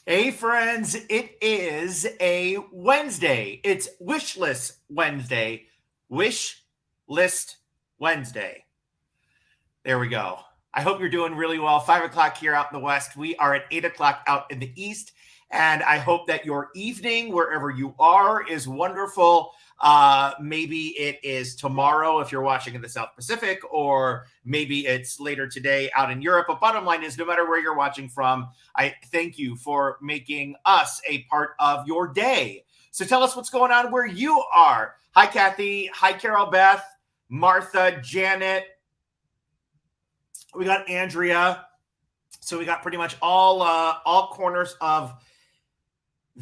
Hey, friends, it is a Wednesday. It's Wish List Wednesday. Wish List Wednesday. There we go. I hope you're doing really well. 5 o'clock here out in the West. We are at 8 o'clock out in the East. And I hope that your evening, wherever you are, is wonderful. Maybe it is tomorrow if you're watching in the South Pacific, or maybe it's later today out in Europe. But bottom line is, no matter where you're watching from, I thank you for making us a part of your day. So tell us what's going on where you are. Hi, Kathy. Hi, Carol Beth, Martha, Janet. We got Andrea. So we got pretty much all corners of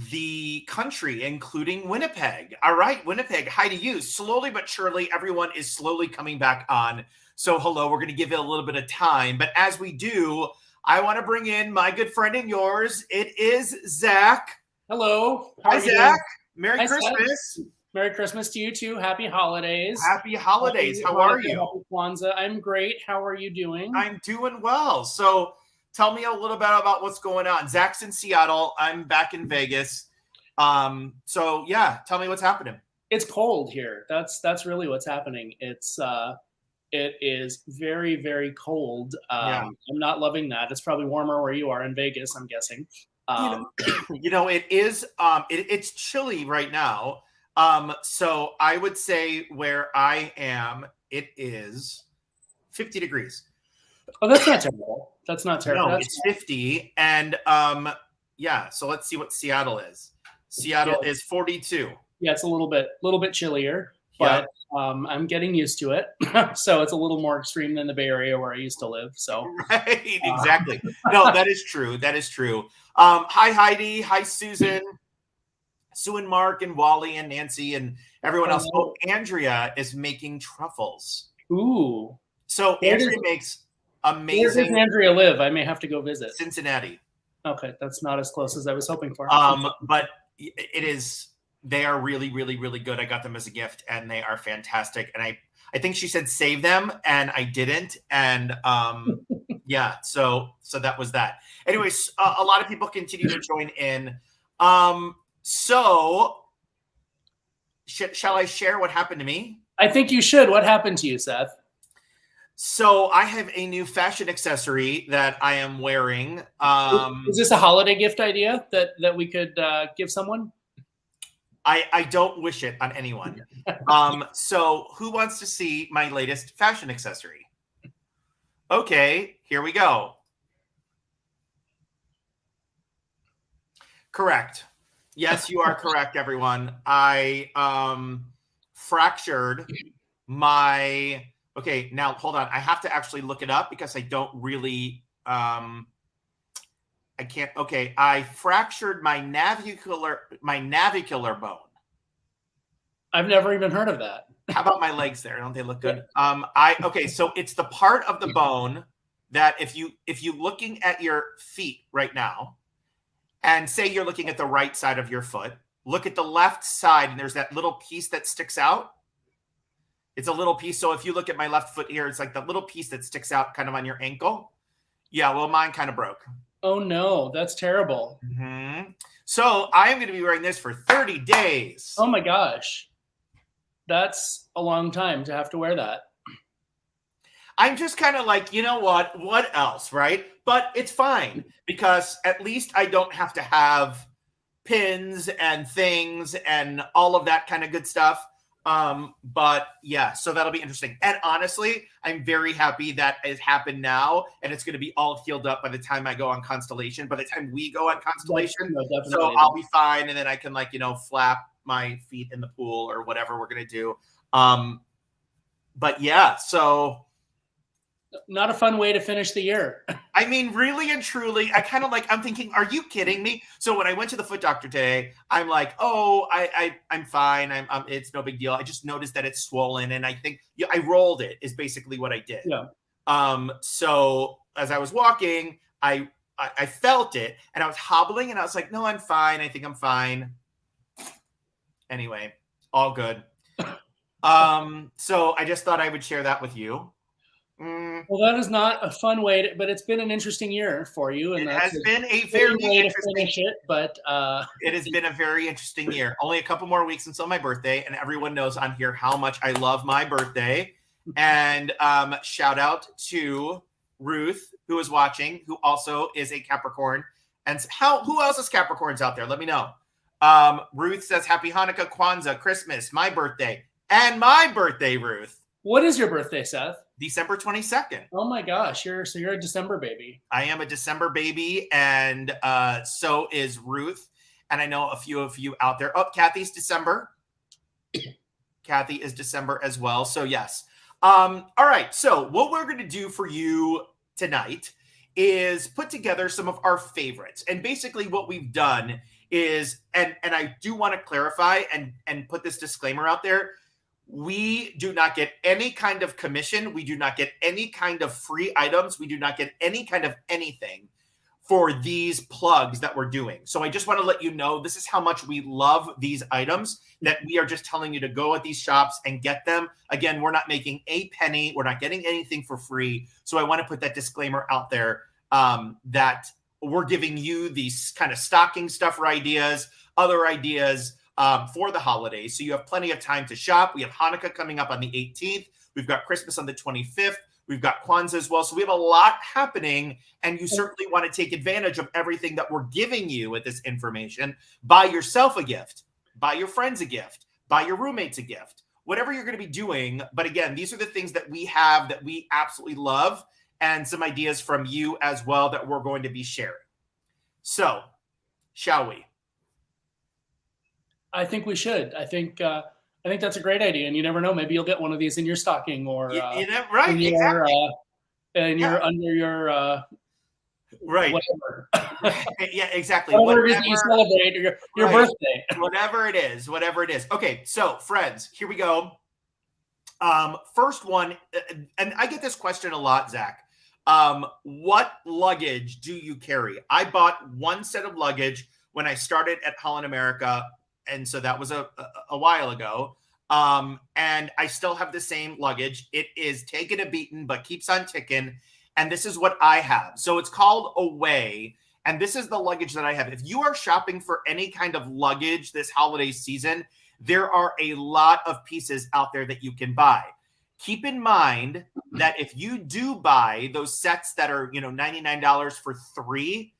the country, including Winnipeg. All right, Winnipeg, hi to you. Slowly but surely, everyone is slowly coming back on. So hello, we're going to give it a little bit of time. But as we do, I want to bring in my good friend and yours. It is Zach. Hello. Hi, Zach. Merry Hi, Christmas. Seth. Merry Christmas to you too. Happy holidays. Happy holidays. How are you? Happy Kwanzaa. I'm great. How are you doing? I'm doing well. So tell me a little bit about what's going on. Zach's in Seattle. I'm back in Vegas. So yeah, tell me what's happening. It's cold here. That's really what's happening. It is very, very cold. Yeah. I'm not loving that. It's probably warmer where you are in Vegas, I'm guessing. It is it's chilly right now. So I would say where I am, it is 50 degrees. Oh, that's not terrible. That's not terrible. No, it's 50. And yeah, so let's see what Seattle is. Seattle is 42. Yeah, it's a little bit chillier, but I'm getting used to it. So it's a little more extreme than the Bay Area where I used to live. So right, exactly. No, that is true. That is true. Hi, Heidi. Hi, Susan. Sue and Mark and Wally and Nancy and everyone else. Oh, Andrea is making truffles. Ooh. So Andrea makes amazing. Where does Andrea live? I may have to go visit. Cincinnati. Okay, that's not as close as I was hoping for. But it is. They are really, really, really good. I got them as a gift, and they are fantastic. And I think she said save them, and I didn't. And yeah, so that was that. Anyways, a lot of people continue to join in. So, shall I share what happened to me? I think you should. What happened to you, Seth? So I have a new fashion accessory that I am wearing. Is this a holiday gift idea that we could give someone? I don't wish it on anyone. So who wants to see my latest fashion accessory? Okay, here we go. Correct. Yes, you are correct, everyone. I fractured my. Okay, now hold on. I have to actually look it up because I don't really. I can't. Okay, I fractured my navicular bone. I've never even heard of that. How about my legs there? Don't they look good? Okay, so it's the part of the bone that if you looking at your feet right now, and say you're looking at the right side of your foot, look at the left side, and there's that little piece that sticks out. It's a little piece. So if you look at my left foot here, it's like the little piece that sticks out kind of on your ankle. Yeah, well, mine kind of broke. Oh, no, that's terrible. Mm-hmm. So I am going to be wearing this for 30 days. Oh, my gosh. That's a long time to have to wear that. I'm just kind of like, you know what else, right? But it's fine because at least I don't have to have pins and things and all of that kind of good stuff. But yeah, so that'll be interesting. And honestly, I'm very happy that it happened now and it's going to be all healed up by the time I go on Constellation, by the time we go on Constellation. So I'll be fine. And then I can flap my feet in the pool or whatever we're going to do. But yeah, so not a fun way to finish the year. I mean, really and truly, I'm thinking, are you kidding me? So when I went to the foot doctor today, I'm like, oh, I'm fine. It's no big deal. I just noticed that it's swollen. And I think I rolled it is basically what I did. Yeah. So as I was walking, I felt it and I was hobbling and I was like, no, I'm fine. I think I'm fine. Anyway, all good. So I just thought I would share that with you. Well, that is not a fun way, but it's been an interesting year for you, and It that's has been a very very way to interesting. finish it. But it has been a very interesting year. Only a couple more weeks until my birthday, and everyone knows on here how much I love my birthday. And shout out to Ruth, who is watching, who also is a Capricorn. And who else is Capricorns out there? Let me know. Ruth says, Happy Hanukkah, Kwanzaa, Christmas, my birthday, and my birthday, Ruth. What is your birthday, Seth? December 22nd. Oh my gosh, you're a December baby. I am a December baby, and so is Ruth. And I know a few of you out there. Oh, Kathy's December. Kathy is December as well. So yes. All right. So what we're going to do for you tonight is put together some of our favorites. And basically what we've done is, and I do want to clarify and put this disclaimer out there. We do not get any kind of commission. We do not get any kind of free items. We do not get any kind of anything for these plugs that we're doing. So I just want to let you know, this is how much we love these items, that we are just telling you to go at these shops and get them. Again, we're not making a penny. We're not getting anything for free. So I want to put that disclaimer out there, that we're giving you these kind of stocking stuffer ideas, other ideas, for the holidays. So you have plenty of time to shop. We have Hanukkah coming up on the 18th. We've got Christmas on the 25th. We've got Kwanzaa as well. So we have a lot happening, and you certainly want to take advantage of everything that we're giving you with this information. Buy yourself a gift, buy your friends a gift, buy your roommates a gift, whatever you're going to be doing. But again, these are the things that we have that we absolutely love, and some ideas from you as well that we're going to be sharing. So, shall we? I think we should. I think that's a great idea, and you never know. Maybe you'll get one of these in your stocking, or you know, right? in your, exactly. And you're under your right. Whatever. Yeah, exactly. Whatever it is that you celebrate, your birthday. Whatever it is. Okay, so friends, here we go. First one, and I get this question a lot, Zach. What luggage do you carry? I bought one set of luggage when I started at Holland America, and so that was a while ago. And I still have the same luggage. It is taking a beating, but keeps on ticking. And this is what I have. So it's called Away. And this is the luggage that I have. If you are shopping for any kind of luggage this holiday season, there are a lot of pieces out there that you can buy. Keep in mind that if you do buy those sets that are, $99 for 3,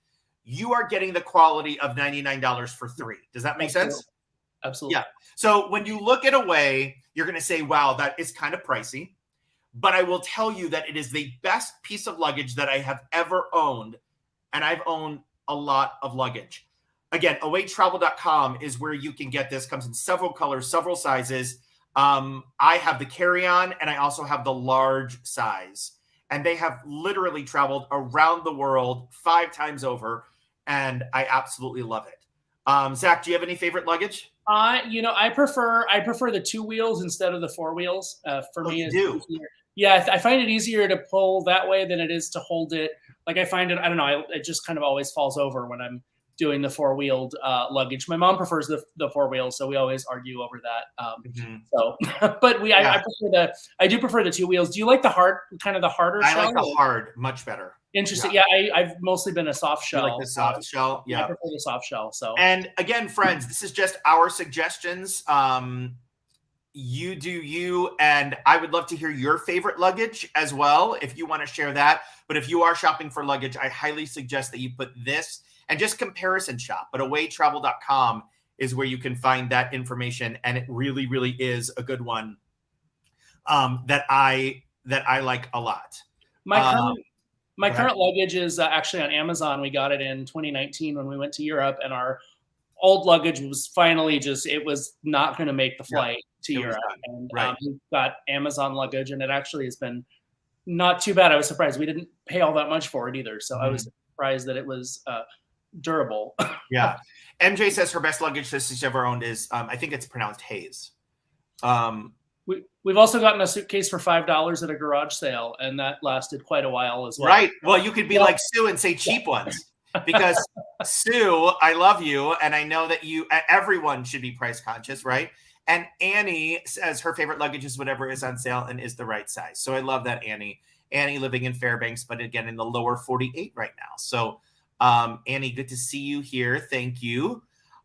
you are getting the quality of $99 for 3. Does that make sense? Absolutely. Yeah. So when you look at Away, you're going to say, wow, that is kind of pricey. But I will tell you that it is the best piece of luggage that I have ever owned. And I've owned a lot of luggage. Again, awaytravel.com is where you can get this. Comes in several colors, several sizes. I have the carry-on, and I also have the large size. And they have literally traveled around the world 5 times over. And I absolutely love it. Zach, do you have any favorite luggage? I prefer the 2 wheels instead of the 4 wheels. For me, it's easier. Yeah, I find it easier to pull that way than it is to hold it. Like I find it, I don't know, it just kind of always falls over when I'm doing the 4-wheeled luggage. My mom prefers the 4 wheels, so we always argue over that. So, but I do prefer the 2 wheels. Do you like the harder shell? I like the hard much better. Interesting. Yeah, I've mostly been a soft shell. You like the soft shell? Yeah. I prefer the soft shell. So, and again, friends, this is just our suggestions. You do you, and I would love to hear your favorite luggage as well if you want to share that. But if you are shopping for luggage, I highly suggest that you put this and just comparison shop. But awaytravel.com is where you can find that information, and it really, really is a good one that I like a lot. My current luggage is actually on Amazon. We got it in 2019 when we went to Europe, and our old luggage was finally it was not going to make the flight to Europe. And we got Amazon luggage, and it actually has been not too bad. I was surprised. We didn't pay all that much for it either. So I was surprised that it was durable. Yeah. MJ says her best luggage that she's ever owned is, I think it's pronounced Haze. We've also gotten a suitcase for $5 at a garage sale, and that lasted quite a while as well. Right. Well, you could be like Sue and say cheap ones, because Sue, I love you, and I know that everyone should be price conscious, right? And Annie says her favorite luggage is whatever is on sale and is the right size. So I love that, Annie. Annie living in Fairbanks, but again, in the lower 48 right now. So Annie, good to see you here. Thank you.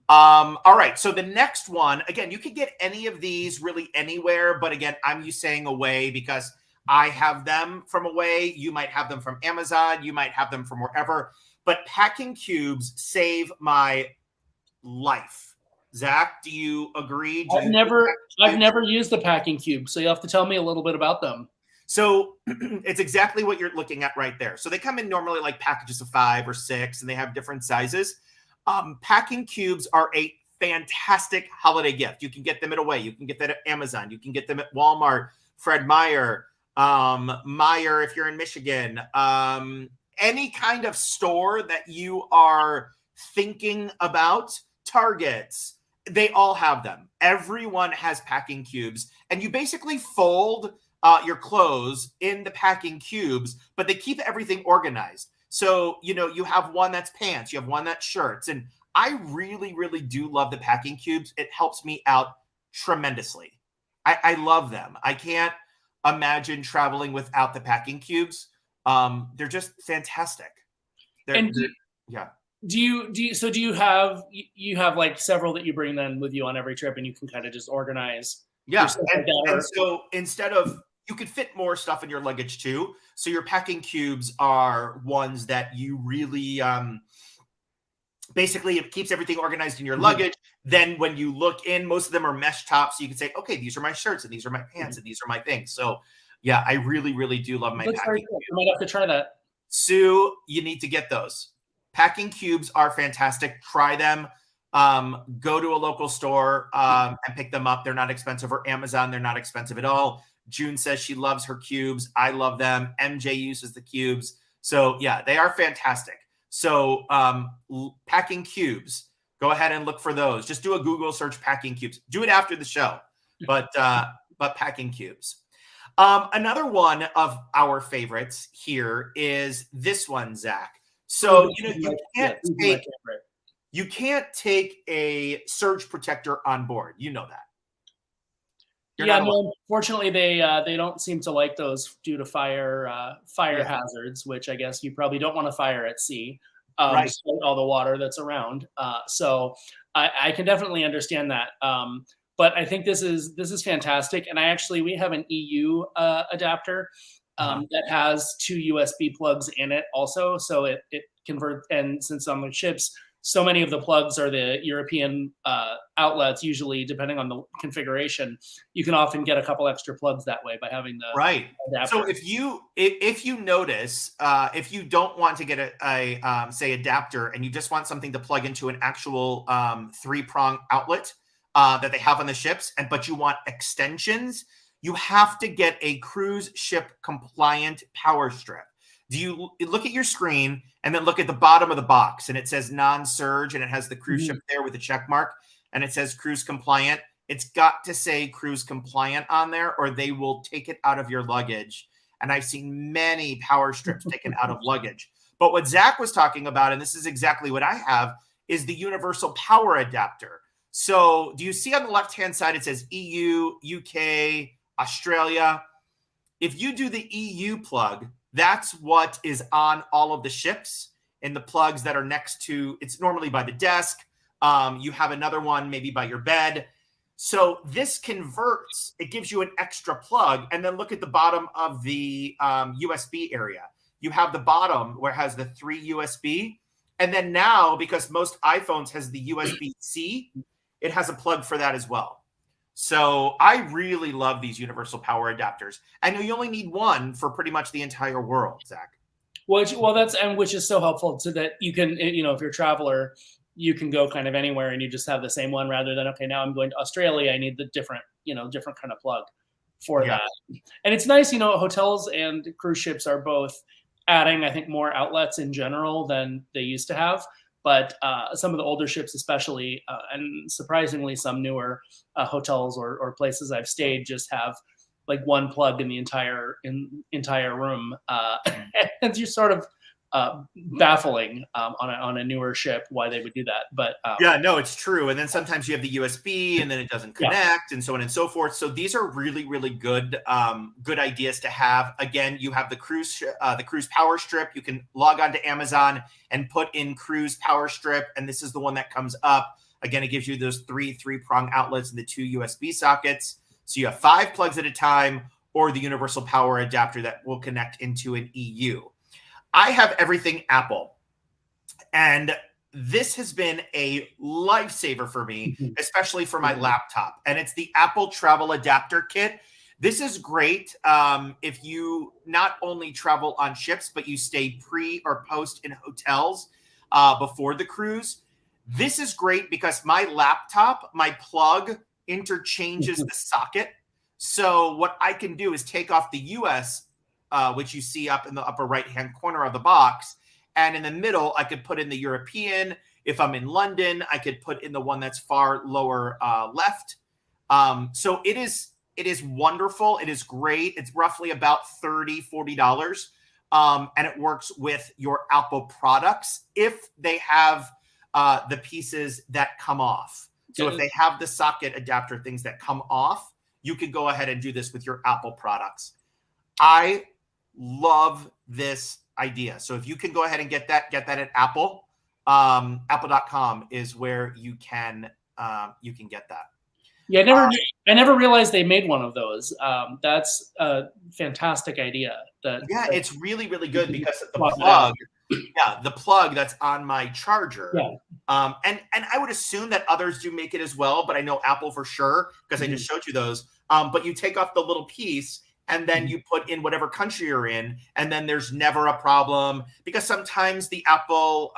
All right. So the next one, again, you can get any of these really anywhere, but again, I'm saying Away because I have them from Away. You might have them from Amazon. You might have them from wherever, but packing cubes save my life. Zach, do you agree? I've never used the packing cube, so you have to tell me a little bit about them. So it's exactly what you're looking at right there. So they come in normally like packages of 5 or 6, and they have different sizes. Packing cubes are a fantastic holiday gift. You can get them at Away. You can get that at Amazon. You can get them at Walmart, Fred Meyer, Meyer if you're in Michigan. Any kind of store that you are thinking about, Targets, they all have them. Everyone has packing cubes, and you basically fold your clothes in the packing cubes, but they keep everything organized. So, you have one that's pants, you have one that's shirts. And I really, really do love the packing cubes. It helps me out tremendously. I love them. I can't imagine traveling without the packing cubes. They're just fantastic. Yeah. Do you have like several that you bring then with you on every trip, and you can kind of just organize? Yeah. And so instead of, you could fit more stuff in your luggage too. So your packing cubes are ones that you really, basically it keeps everything organized in your luggage. Then when you look in, most of them are mesh tops. So you can say, okay, these are my shirts and these are my pants and these are my things. So yeah, I really, really do love my packing cubes. I might have to try that. Sue, you need to get those. Packing cubes are fantastic. Try them. Go to a local store and pick them up. They're not expensive, or Amazon. They're not expensive at all. June says she loves her cubes. I love them. MJ uses the cubes. So yeah, they are fantastic. So packing cubes, go ahead and look for those. Just do a Google search, packing cubes. Do it after the show, but packing cubes. Another one of our favorites here is this one, Zach. So, you can't take a surge protector on board. You know that. Unfortunately, they don't seem to like those due to fire hazards, which I guess you probably don't want to fire at sea, right. Despite all the water that's around. So I can definitely understand that. But I think this is fantastic. And we have an EU adapter that has 2 USB plugs in it also. So it converts, and since on the ships, so many of the plugs are the European outlets, usually depending on the configuration, you can often get a couple extra plugs that way by having the adapter. So if you notice, if you don't want to get a say adapter and you just want something to plug into an actual 3-prong outlet that they have on the ships, but you want extensions, you have to get a cruise ship compliant power strip. Do you look at your screen and then look at the bottom of the box, and it says non-surge, and it has the cruise ship there with a check mark, and it says cruise compliant? It's got to say cruise compliant on there, or they will take it out of your luggage. And I've seen many power strips taken out of luggage. But what Zach was talking about, and this is exactly what I have, is the universal power adapter. So do you see on the left-hand side, it says EU, UK, Australia. If you do the EU plug, that's what is on all of the ships, and the plugs that are next to, it's normally by the desk. You have another one maybe by your bed. So this converts, it gives you an extra plug. And then look at the bottom of the USB area. You have the bottom where it has the 3 USB. And then now, because most iPhones has the USB-C, it has a plug for that as well. So I really love these universal power adapters. I know you only need one for pretty much the entire world, Zach. Which is so helpful, so that you can, if you're a traveler, you can go kind of anywhere and you just have the same one, rather than, okay, now I'm going to Australia, I need the different kind of plug for that. And it's nice, hotels and cruise ships are both adding, I think, more outlets in general than they used to have. But some of the older ships especially, and surprisingly some newer hotels or places I've stayed, just have like one plug in the entire room. And you sort of baffling on a newer ship why they would do that. But yeah, no, it's true. And then sometimes you have the USB and then it doesn't connect and so on and so forth. So these are really, really good good ideas to have. Again, you have the Cruise Power Strip. You can log on to Amazon and put in Cruise Power Strip, and this is the one that comes up. Again, it gives you those three-prong outlets and the 2 USB sockets. So you have 5 plugs at a time, or the universal power adapter that will connect into an EU. I have everything Apple, and this has been a lifesaver for me, especially for my laptop, and it's the Apple Travel Adapter Kit. This is great if you not only travel on ships, but you stay pre or post in hotels before the cruise. This is great because my laptop, my plug interchanges the socket. So what I can do is take off the US, which you see up in the upper right-hand corner of the box. And in the middle, I could put in the European. If I'm in London, I could put in the one that's far lower left. So it is wonderful. It is great. It's roughly about $30, $40. And it works with your Apple products if they have the pieces that come off. So if they have the socket adapter things that come off, you can go ahead and do this with your Apple products. I love this idea. So if you can go ahead and get that at Apple, apple.com is where you can get that. Yeah, I never realized they made one of those. That's a fantastic idea. It's really, really good because the plug that's on my charger. Yeah. And I would assume that others do make it as well, but I know Apple for sure because I just showed you those. But you take off the little piece and then you put in whatever country you're in, and then there's never a problem because sometimes the Apple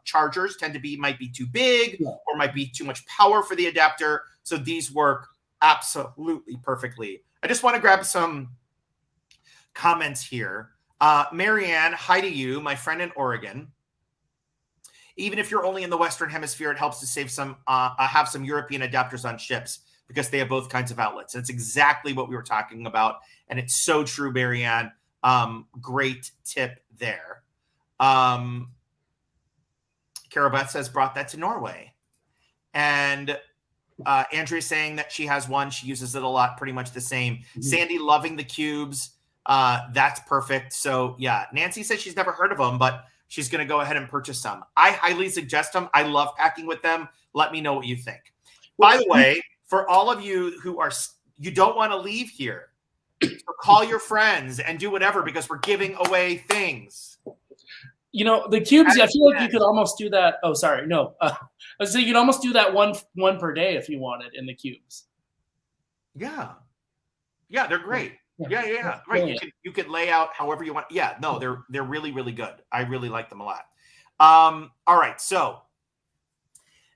chargers might be too big or might be too much power for the adapter. So these work absolutely perfectly. I just want to grab some comments here. Marianne, hi to you, my friend in Oregon. Even if you're only in the Western Hemisphere, it helps to save have some European adapters on ships because they have both kinds of outlets. That's exactly what we were talking about. And it's so true, Marianne. Great tip there. Carol Beth says, brought that to Norway. And Andrea's saying that she has one. She uses it a lot, pretty much the same. Mm-hmm. Sandy, loving the cubes. That's perfect. So, yeah, Nancy says she's never heard of them, but she's going to go ahead and purchase some. I highly suggest them. I love packing with them. Let me know what you think. By the way, for all of you who you don't want to leave here, so call your friends and do whatever because we're giving away things. You know, the cubes, I feel like you could almost do that. Oh, sorry. No. I was saying you could almost do that one per day if you wanted in the cubes. Yeah. Yeah, they're great. Yeah. Right. You could lay out however you want. Yeah, no, they're really, really good. I really like them a lot. All right. So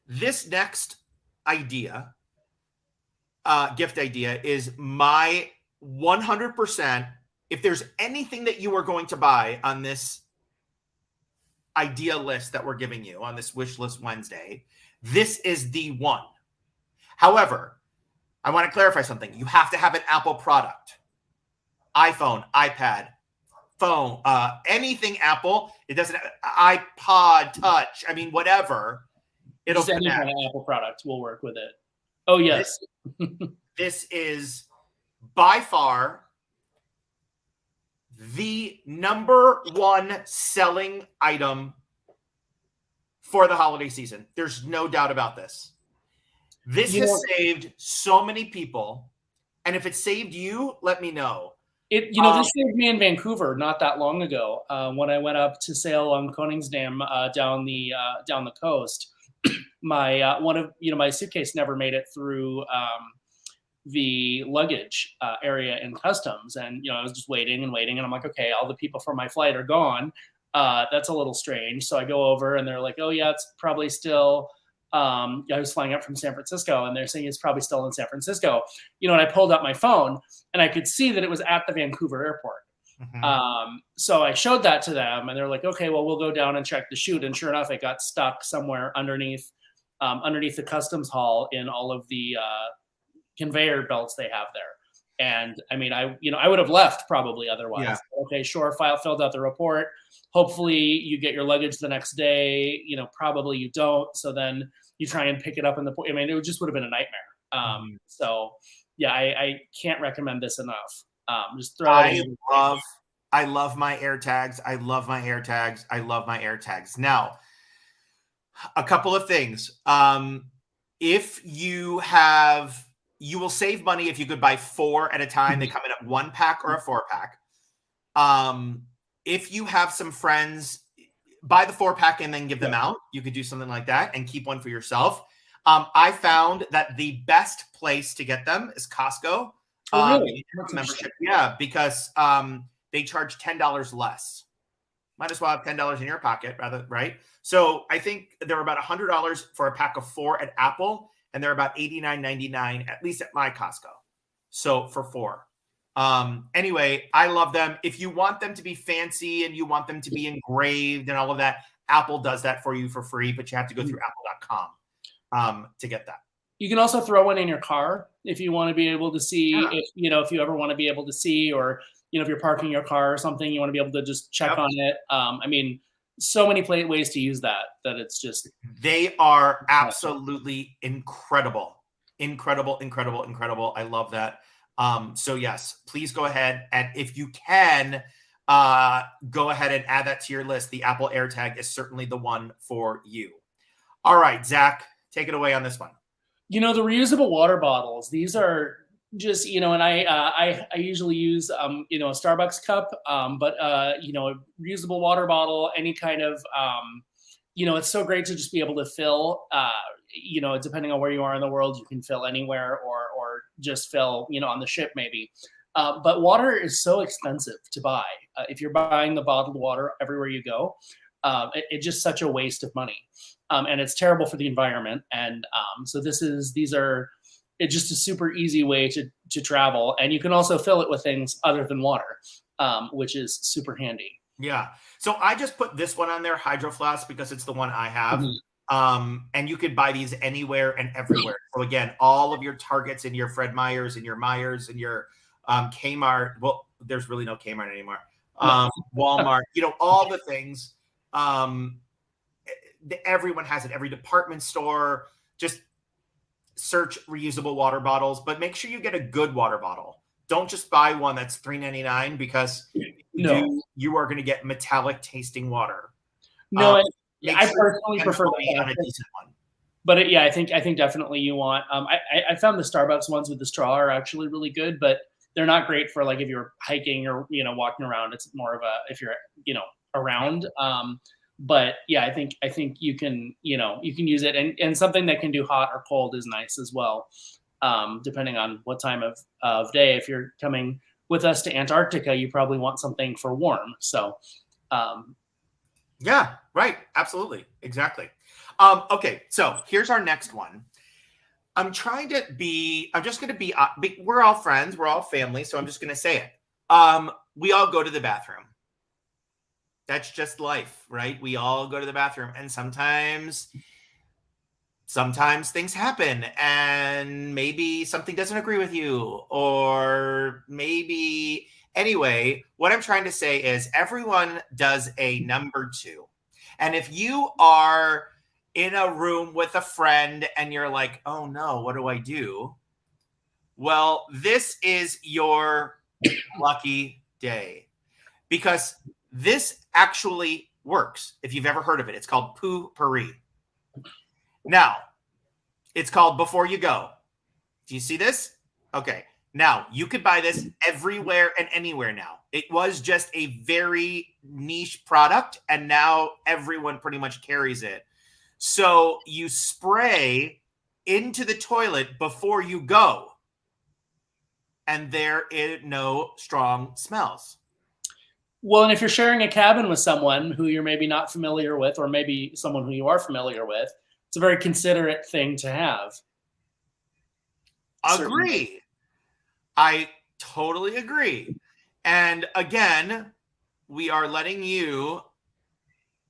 this next idea, gift idea is my 100%. If there's anything that you are going to buy on this idea list that we're giving you on this Wish List Wednesday, this is the one. However, I want to clarify something. You have to have an Apple product. iPhone, iPad, phone, anything Apple. It doesn't iPod Touch. I mean, whatever. It'll just any kind of Apple product will work with it. Oh yes. This is by far the #1 selling item for the holiday season. There's no doubt about this. This has saved so many people. And if it saved you, let me know. This saved me in Vancouver not that long ago when I went up to sail on Koningsdam down the coast. My suitcase never made it through the luggage area in customs, and I was just waiting, and I'm like, okay, all the people from my flight are gone. That's a little strange. So I go over, and they're like, oh yeah, it's probably still. I was flying up from San Francisco, and they're saying it's probably still in San Francisco. And I pulled out my phone, and I could see that it was at the Vancouver airport. Mm-hmm. So I showed that to them, and they're like, okay, well, we'll go down and check the chute. And sure enough, it got stuck somewhere underneath the customs hall in all of the conveyor belts they have there. And I mean, I would have left probably otherwise. Yeah. Okay, sure, filled out the report. Hopefully you get your luggage the next day. Probably you don't. So then you try and pick it up in the. I mean, it just would have been a nightmare. So yeah, I can't recommend this enough. Just throw it in. I love my AirTags. I love my AirTags. I love my AirTags. Now, a couple of things. If you will save money if you could buy 4 at a time. They come in a 1-pack or a 4-pack. If you have some friends, buy the 4-pack and then give them out. You could do something like that and keep one for yourself. I found that the best place to get them is Costco. Oh, really? Membership. Yeah, because they charge $10 less. Might as well have $10 in your pocket, rather, right? So I think they're about $100 for a pack of 4 at Apple, and they're about $89.99 at least at my Costco. So for 4. Anyway, I love them. If you want them to be fancy and you want them to be engraved and all of that, Apple does that for you for free, but you have to go through apple.com to get that. You can also throw one in your car if you want to be able to see, if you ever want to be able to see, or, if you're parking your car or something, you want to be able to just check on it. I mean, so many ways to use that it's just. They are absolutely incredible. Incredible. I love that. So yes, please go ahead. And if you can, go ahead and add that to your list. The Apple AirTag is certainly the one for you. All right, Zach, take it away on this one. The reusable water bottles, these are just, and I usually use, a Starbucks cup, but, a reusable water bottle, any kind of, it's so great to just be able to fill, depending on where you are in the world, you can fill anywhere or just fill, on the ship maybe. But water is so expensive to buy. If you're buying the bottled water everywhere you go, it's just such a waste of money. And it's terrible for the environment. And so it's just a super easy way to travel. And you can also fill it with things other than water, which is super handy. Yeah. So I just put this one on there, Hydro Flask, because it's the one I have. And you could buy these anywhere and everywhere. So again, all of your Targets and your Fred Meyers and your Myers and your Kmart. Well, there's really no Kmart anymore. Walmart, all the things. Everyone has it. Every department store. Just search reusable water bottles, but make sure you get a good water bottle. Don't just buy one that's $3.99 because you are going to get metallic tasting water. No, I personally prefer on a decent one. But I think definitely you want. I found the Starbucks ones with the straw are actually really good, but they're not great for like if you're hiking or walking around. It's more of a if you're around. But yeah, I think you can use it, and something that can do hot or cold is nice as well, depending on what time of day. If you're coming with us to Antarctica, you probably want something for warm. So, yeah, right, absolutely, exactly. Okay, so here's our next one. I'm just going to be. We're all friends, we're all family, so I'm just going to say it. We all go to the bathroom. That's just life, right? We all go to the bathroom, and sometimes things happen, and maybe something doesn't agree with you, or maybe anyway, what I'm trying to say is everyone does a number 2. And if you are in a room with a friend and you're like, oh no, what do I do? Well, this is your lucky day, because this actually works. If you've ever heard of it, it's called Poo-Pourri. Now, it's called Before You Go. Do you see this? Okay. Now, you could buy this everywhere and anywhere now. It was just a very niche product, and now everyone pretty much carries it. So you spray into the toilet before you go, and there is no strong smells. Well, and if you're sharing a cabin with someone who you're maybe not familiar with, or maybe someone who you are familiar with, it's a very considerate thing to have. Agree. Certainly. I totally agree. And again, we are letting you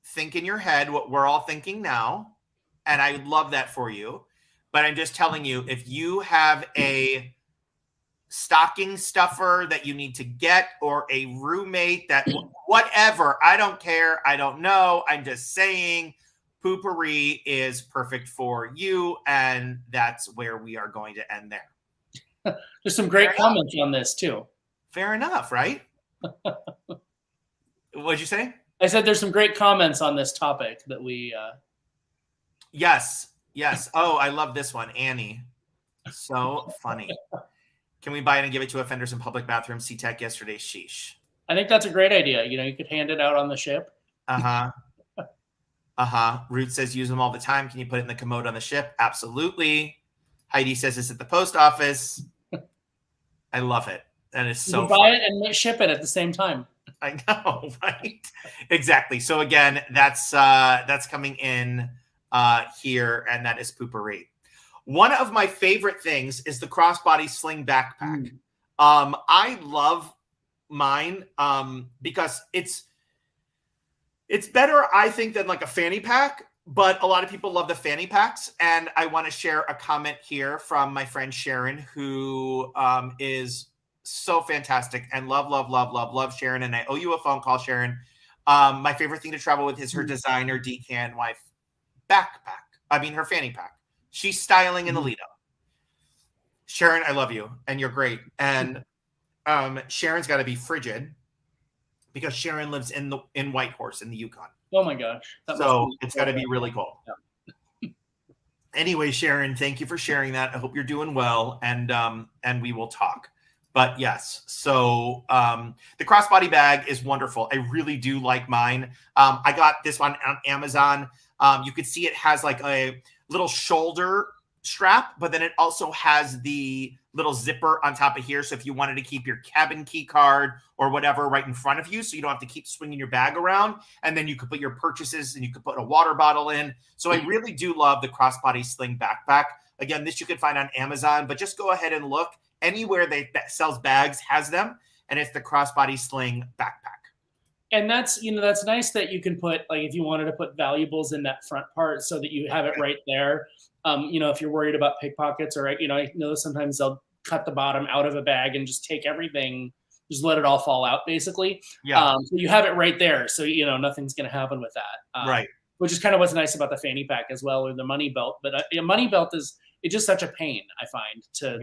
think in your head what we're all thinking now. And I love that for you. But I'm just telling you, if you have a stocking stuffer that you need to get, or a roommate that whatever, I don't care. I don't know. I'm just saying Poo-Pourri is perfect for you. And that's where we are going to end there. There's some great comments on this too. Fair enough, right? What'd you say? I said there's some great comments on this topic that we Yes. Oh, I love this one. Annie. So funny. Can we buy it and give it to offenders in public bathrooms? SeaTac yesterday. Sheesh. I think that's a great idea. You could hand it out on the ship. Ruth says use them all the time. Can you put it in the commode on the ship? Absolutely. Heidi says it's at the post office. I love it. That is so buy it and ship it at the same time. I know, right? Exactly. So again, that's coming in here, and that is Poo-Pourri. One of my favorite things is the crossbody sling backpack. I love mine because it's better, I think, than like a fanny pack, but a lot of people love the fanny packs. And I want to share a comment here from my friend Sharon, who is so fantastic and love Sharon. And I owe you a phone call, Sharon. My favorite thing to travel with is her designer Decan wife backpack. I mean, her fanny pack. She's styling in Alito. Sharon, I love you, and you're great. And Sharon's got to be frigid because Sharon lives in Whitehorse in the Yukon. Oh my gosh! So it's got to be really cool. Yeah. Anyway, Sharon, thank you for sharing that. I hope you're doing well, and we will talk. But yes, so the crossbody bag is wonderful. I really do like mine. I got this one on Amazon. You could see it has like a little shoulder strap, but then it also has the little zipper on top of here. So if you wanted to keep your cabin key card or whatever right in front of you, so you don't have to keep swinging your bag around, and then you could put your purchases and you could put a water bottle in. So I really do love the crossbody sling backpack. Again, this you can find on Amazon, but just go ahead and look. Anywhere that sells bags has them, and it's the crossbody sling backpack. And that's nice that you can put, like, if you wanted to put valuables in that front part so that you have it right there. If you're worried about pickpockets, or, I know sometimes they'll cut the bottom out of a bag and just take everything, just let it all fall out, basically. Yeah. So you have it right there. So, nothing's going to happen with that. Right. Which is kind of what's nice about the fanny pack as well, or the money belt. But a money belt it's just such a pain, I find, to,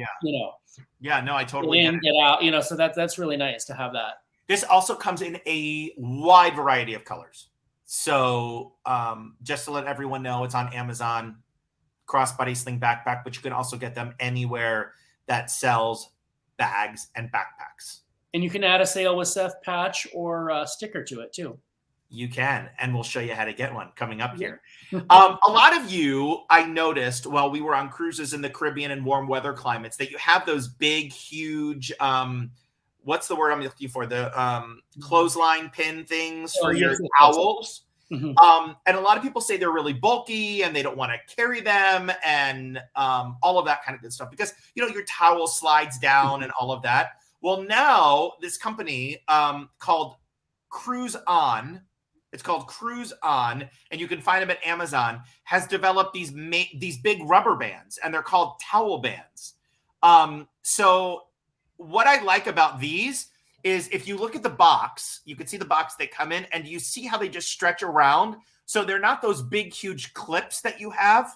Yeah, no, I totally get out, so that's really nice to have that. This also comes in a wide variety of colors. So just to let everyone know, it's on Amazon, crossbody sling backpack, but you can also get them anywhere that sells bags and backpacks. And you can add a Sail with Seth patch or a sticker to it too. You can, and we'll show you how to get one coming up here. A lot of you, I noticed while we were on cruises in the Caribbean and warm weather climates, that you have those big, huge, what's the word I'm looking for? The clothesline pin things for your towels. Mm-hmm. And a lot of people say they're really bulky and they don't want to carry them, and all of that kind of good stuff, because, your towel slides down and all of that. Well, now this company called Cruise On, it's called Cruise On, and you can find them at Amazon, has developed these big rubber bands, and they're called towel bands. So what I like about these is, if you look at the box, you can see the box they come in, and you see how they just stretch around. So they're not those big, huge clips that you have.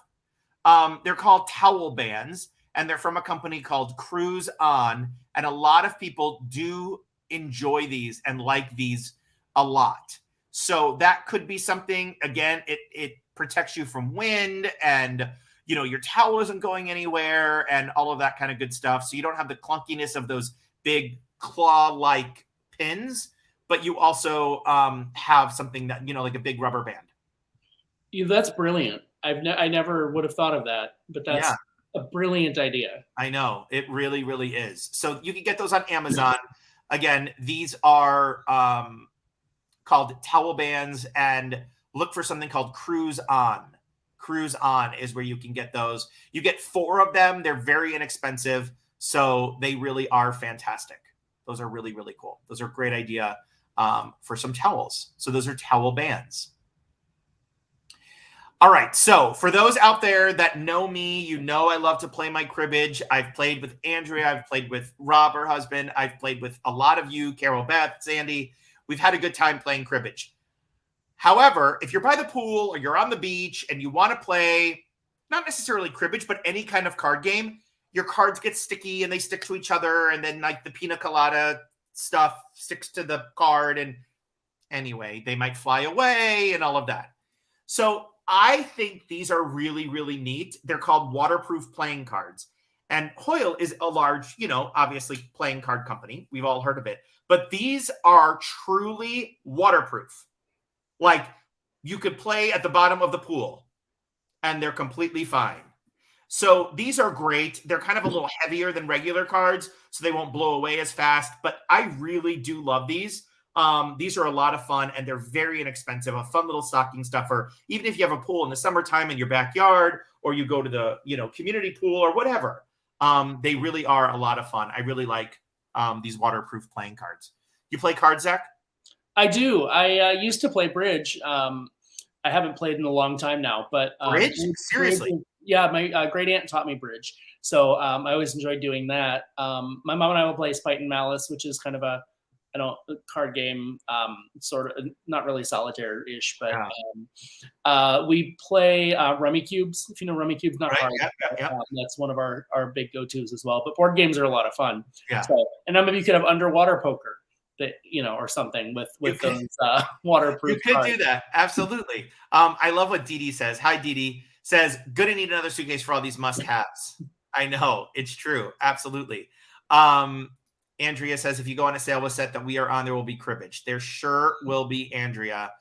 They're called towel bands, and they're from a company called Cruise On. And a lot of people do enjoy these and like these a lot. So that could be something. Again, it protects you from wind, and your towel isn't going anywhere, and all of that kind of good stuff. So you don't have the clunkiness of those big claw-like pins, but you also have something that, like a big rubber band. Yeah, that's brilliant. I never would have thought of that, but that's a brilliant idea. I know, it really, really is. So you can get those on Amazon. Again, these are called towel bands, and look for something called Cruise On. Cruise On is where you can get those. You get 4 of them. They're very inexpensive, so they really are fantastic. Those are really, really cool. Those are a great idea for some towels. So those are towel bands. All right. So for those out there that know me, you know I love to play my cribbage. I've played with Andrea. I've played with Rob, her husband. I've played with a lot of you, Carol Beth, Sandy. We've had a good time playing cribbage. However, if you're by the pool or you're on the beach and you want to play, not necessarily cribbage, but any kind of card game, your cards get sticky and they stick to each other. And then like the pina colada stuff sticks to the card. And anyway, they might fly away and all of that. So I think these are really, really neat. They're called waterproof playing cards. And Hoyle is a large, obviously playing card company. We've all heard of it. But these are truly waterproof. Like you could play at the bottom of the pool and they're completely fine. So these are great. They're kind of a little heavier than regular cards, so they won't blow away as fast. But I really do love these. These are a lot of fun and they're very inexpensive. A fun little stocking stuffer, even if you have a pool in the summertime in your backyard or you go to the community pool or whatever. They really are a lot of fun. I really like these waterproof playing cards. You play cards, Zach? I do. I used to play bridge. I haven't played in a long time now, but bridge? Seriously? Bridge, yeah, my great aunt taught me bridge, so I always enjoyed doing that. My mom and I will play Spite and Malice, which is kind of a card game, sort of not really solitaire-ish, but we play Rummy Cubes. If you know Rummy Cubes, not right, hard. Yeah. That's one of our big go-tos as well. But board games are a lot of fun. Yeah. So, and then maybe you could have underwater poker, that or something with those waterproof. You could do that, absolutely. I love what Dee Dee says. Hi, Dee Dee. Says, gonna need another suitcase for all these must-haves. I know, it's true, absolutely. Andrea says, if you go on a sale with set that we are on, there will be cribbage. There sure will be, Andrea.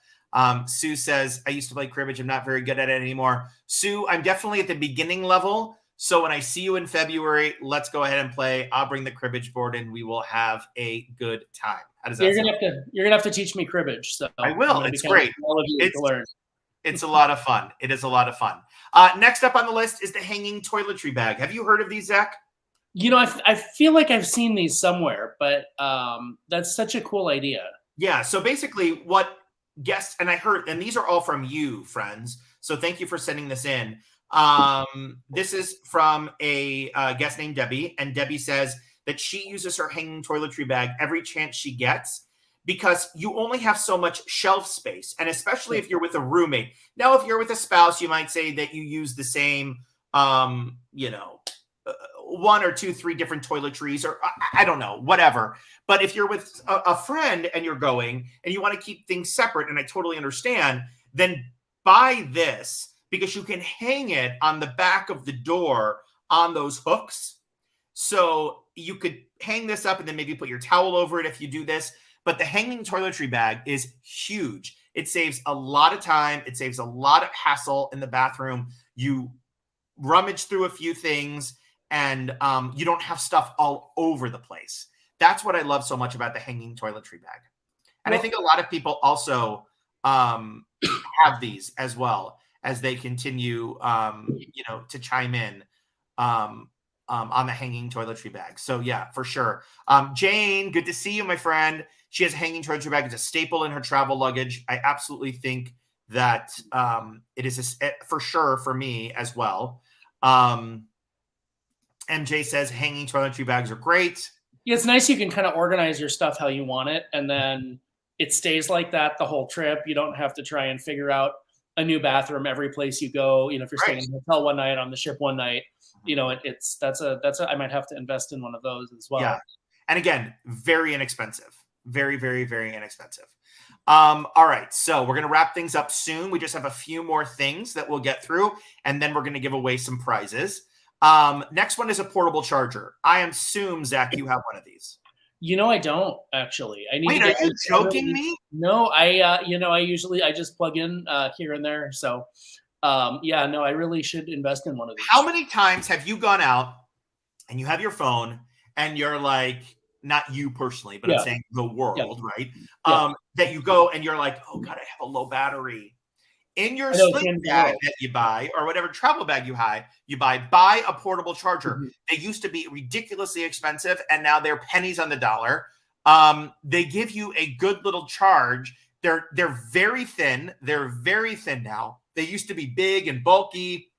Sue says, I used to play cribbage. I'm not very good at it anymore. Sue, I'm definitely at the beginning level. So when I see you in February, let's go ahead and play. I'll bring the cribbage board and we will have a good time. How does that sound? You're gonna have to teach me cribbage. So I will. It's great. All of you to learn. It's a lot of fun. It is a lot of fun. Next up on the list is the hanging toiletry bag. Have you heard of these, Zach? I feel like I've seen these somewhere, but that's such a cool idea. Yeah. So basically what guests, and I heard, and these are all from you, friends. So thank you for sending this in. This is from a guest named Debbie. And Debbie says that she uses her hanging toiletry bag every chance she gets because you only have so much shelf space. And especially if you're with a roommate. Now, if you're with a spouse, you might say that you use the same, 1 or 2, 3 different toiletries, or I don't know, whatever. But if you're with a friend and you're going and you want to keep things separate, and I totally understand, then buy this because you can hang it on the back of the door on those hooks. So you could hang this up and then maybe put your towel over it if you do this. But the hanging toiletry bag is huge. It saves a lot of time. It saves a lot of hassle in the bathroom. You rummage through a few things and you don't have stuff all over the place. That's what I love so much about the hanging toiletry bag. And I think a lot of people also have these as well as they continue, to chime in on the hanging toiletry bag. So yeah, for sure. Jane, good to see you, my friend. She has a hanging toiletry bag. It's a staple in her travel luggage. I absolutely think that it is for sure for me as well. MJ says hanging toiletry bags are great. Yeah, it's nice you can kind of organize your stuff how you want it, and then it stays like that the whole trip. You don't have to try and figure out a new bathroom every place you go. If you're staying in a hotel one night, on the ship one night, that's I might have to invest in one of those as well. Yeah, and again, very inexpensive. Very, very, very inexpensive. All right, so we're going to wrap things up soon. We just have a few more things that we'll get through, and then we're going to give away some prizes. Next one is a portable charger. I assume, Zach, you have one of these. I don't actually. Wait, are you joking me? No, I usually just plug in here and there. So, I really should invest in one of these. How many times have you gone out and you have your phone and you're like, not you personally, but I'm saying the world, right? That you go and you're like, oh God, I have a low battery. In your sling bag that you buy, or whatever travel bag you buy a portable charger. Mm-hmm. They used to be ridiculously expensive, and now they're pennies on the dollar. They give you a good little charge. They're very thin. They're very thin now. They used to be big and bulky,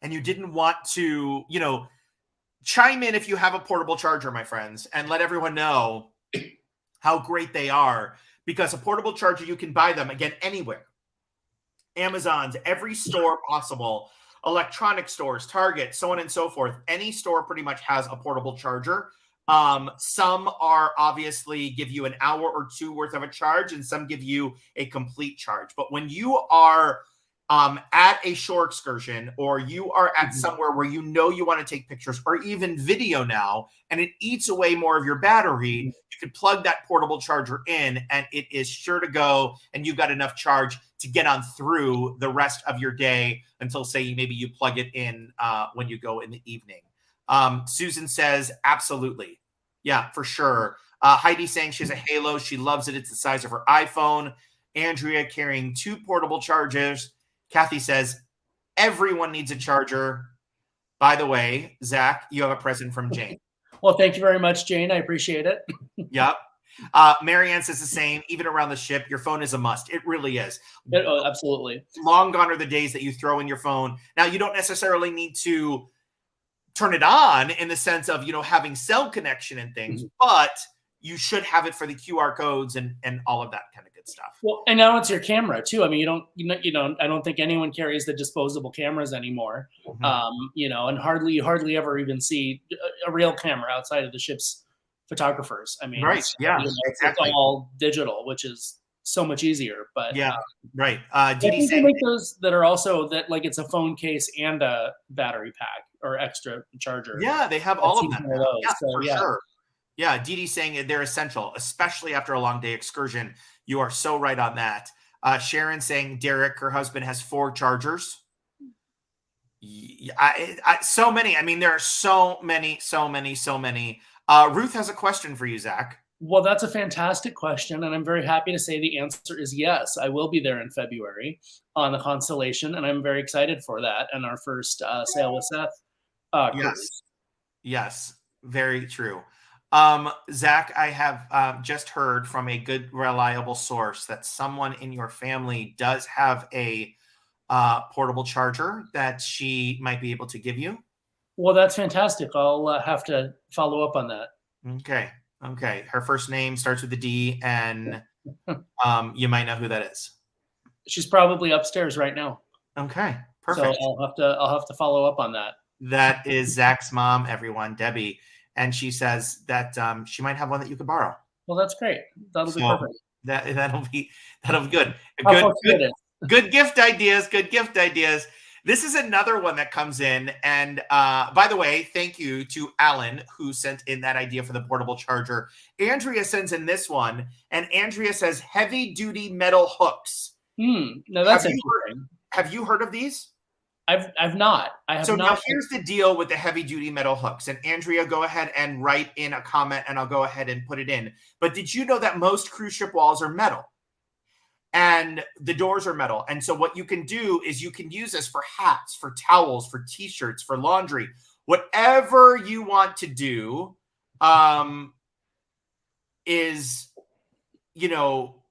and you didn't want to, chime in if you have a portable charger, my friends, and let everyone know how great they are, because a portable charger, you can buy them, again, anywhere. Amazon's, every store possible, electronic stores, Target, so on and so forth. Any store pretty much has a portable charger. Some are obviously give you an hour or two worth of a charge, and some give you a complete charge. But when you are at a shore excursion, or you are at somewhere where you want to take pictures or even video now, and it eats away more of your battery, you can plug that portable charger in, and it is sure to go, and you've got enough charge to get on through the rest of your day until, say, maybe you plug it in when you go in the evening. Susan says, absolutely. Yeah, for sure. Heidi saying she has a Halo. She loves it. It's the size of her iPhone. Andrea carrying 2 portable chargers. Kathy says, everyone needs a charger. By the way, Zach, you have a present from Jane. Well, thank you very much, Jane. I appreciate it. Yep. Marianne says the same. Even around the ship, your phone is a must. It really is. Absolutely. Long gone are the days that you throw in your phone. Now, you don't necessarily need to turn it on in the sense of, having cell connection and things, but you should have it for the QR codes and all of that kind of good stuff. Well, and now it's your camera too. I mean, I don't think anyone carries the disposable cameras anymore. And hardly ever even see a real camera outside of the ship's photographers. I mean, right. Exactly. It's all digital, which is so much easier. But right. Did he say make those that are also that like it's a phone case and a battery pack or extra charger? Yeah, they have all of them. Yeah, for sure. Yeah, Dee Dee saying they're essential, especially after a long day excursion. You are so right on that. Sharon saying Derek, her husband, has 4 chargers. So many. I mean, there are so many. Ruth has a question for you, Zach. Well, that's a fantastic question, and I'm very happy to say the answer is yes. I will be there in February on the Constellation, and I'm very excited for that and our first Sail with Seth cruise. Yes, very true. Zach, I have just heard from a good, reliable source that someone in your family does have a portable charger that she might be able to give you. Well, that's fantastic. I'll have to follow up on that. Okay. Her first name starts with a D, and you might know who that is. She's probably upstairs right now. Okay, perfect. So I'll have to follow up on that. That is Zach's mom, everyone, Debbie, and she says that she might have one that you could borrow. Well, that's great. That'll be perfect. That'll be good. Good gift ideas. Good gift ideas. This is another one that comes in. And by the way, thank you to Alan, who sent in that idea for the portable charger. Andrea sends in this one, and Andrea says heavy-duty metal hooks. No, that's interesting. Have you heard of these? I've not. I have not. So now here's the deal with the heavy-duty metal hooks. And Andrea, go ahead and write in a comment, and I'll go ahead and put it in. But did you know that most cruise ship walls are metal? And the doors are metal. And so what you can do is you can use this for hats, for towels, for t-shirts, for laundry, whatever you want to do is,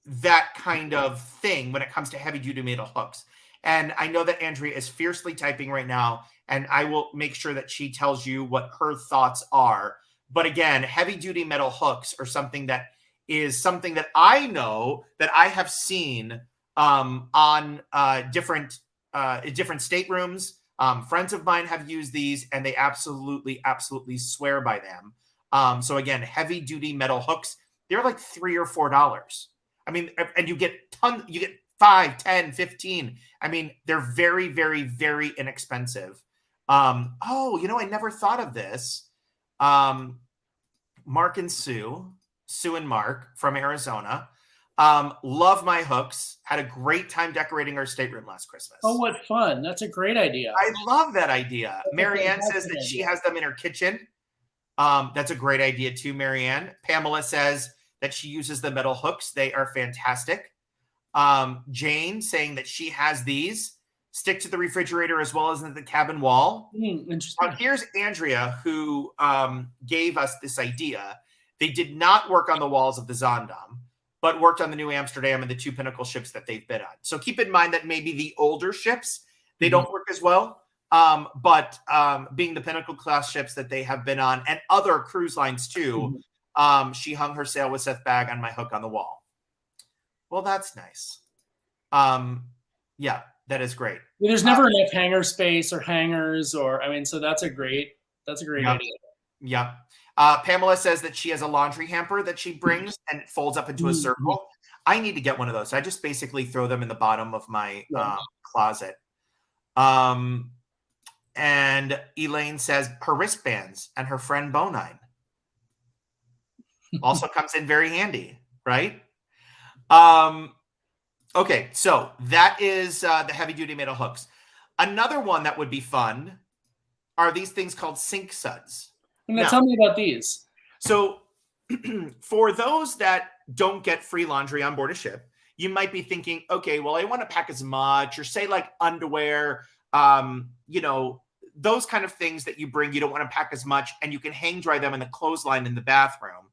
that kind of thing when it comes to heavy duty metal hooks. And I know that Andrea is fiercely typing right now, and I will make sure that she tells you what her thoughts are. But again, heavy duty metal hooks are something that I know that I have seen on different staterooms. Friends of mine have used these, and they absolutely swear by them. So again, heavy duty metal hooks, they're like $3 or $4. I mean, and you get 5, 10, 15. I mean, they're very, very, very inexpensive. I never thought of this. Mark and Sue and Mark from Arizona. Love my hooks. Had a great time decorating our stateroom last Christmas. Oh, what fun. That's a great idea. I love that idea. Marianne says that she has them in her kitchen. That's a great idea too, Marianne. Pamela says that she uses the metal hooks. They are fantastic. Jane saying that she has these. Stick to the refrigerator as well as in the cabin wall. Interesting. Here's Andrea, who gave us this idea. They did not work on the walls of the Zondam. but worked on the New Amsterdam and the 2 Pinnacle ships that they've been on. So keep in mind that maybe the older ships, they don't work as well. But being the Pinnacle class ships that they have been on and other cruise lines too, she hung her Sail with Seth bag on my hook on the wall. Well, that's nice. Yeah, that is great. There's never enough hanger space or hangers so that's a great idea. Yeah. Pamela says that she has a laundry hamper that she brings and it folds up into a circle. I need to get one of those. I just basically throw them in the bottom of my closet. And Elaine says her wristbands and her friend Bonine also comes in very handy, right? Okay, so that is the heavy duty metal hooks. Another one that would be fun are these things called sink suds. Now, tell me about these. So for those that don't get free laundry on board a ship, you might be thinking, okay, well, I want to pack as much, or say like underwear, those kind of things that you bring, you don't want to pack as much, and you can hang dry them in the clothesline in the bathroom,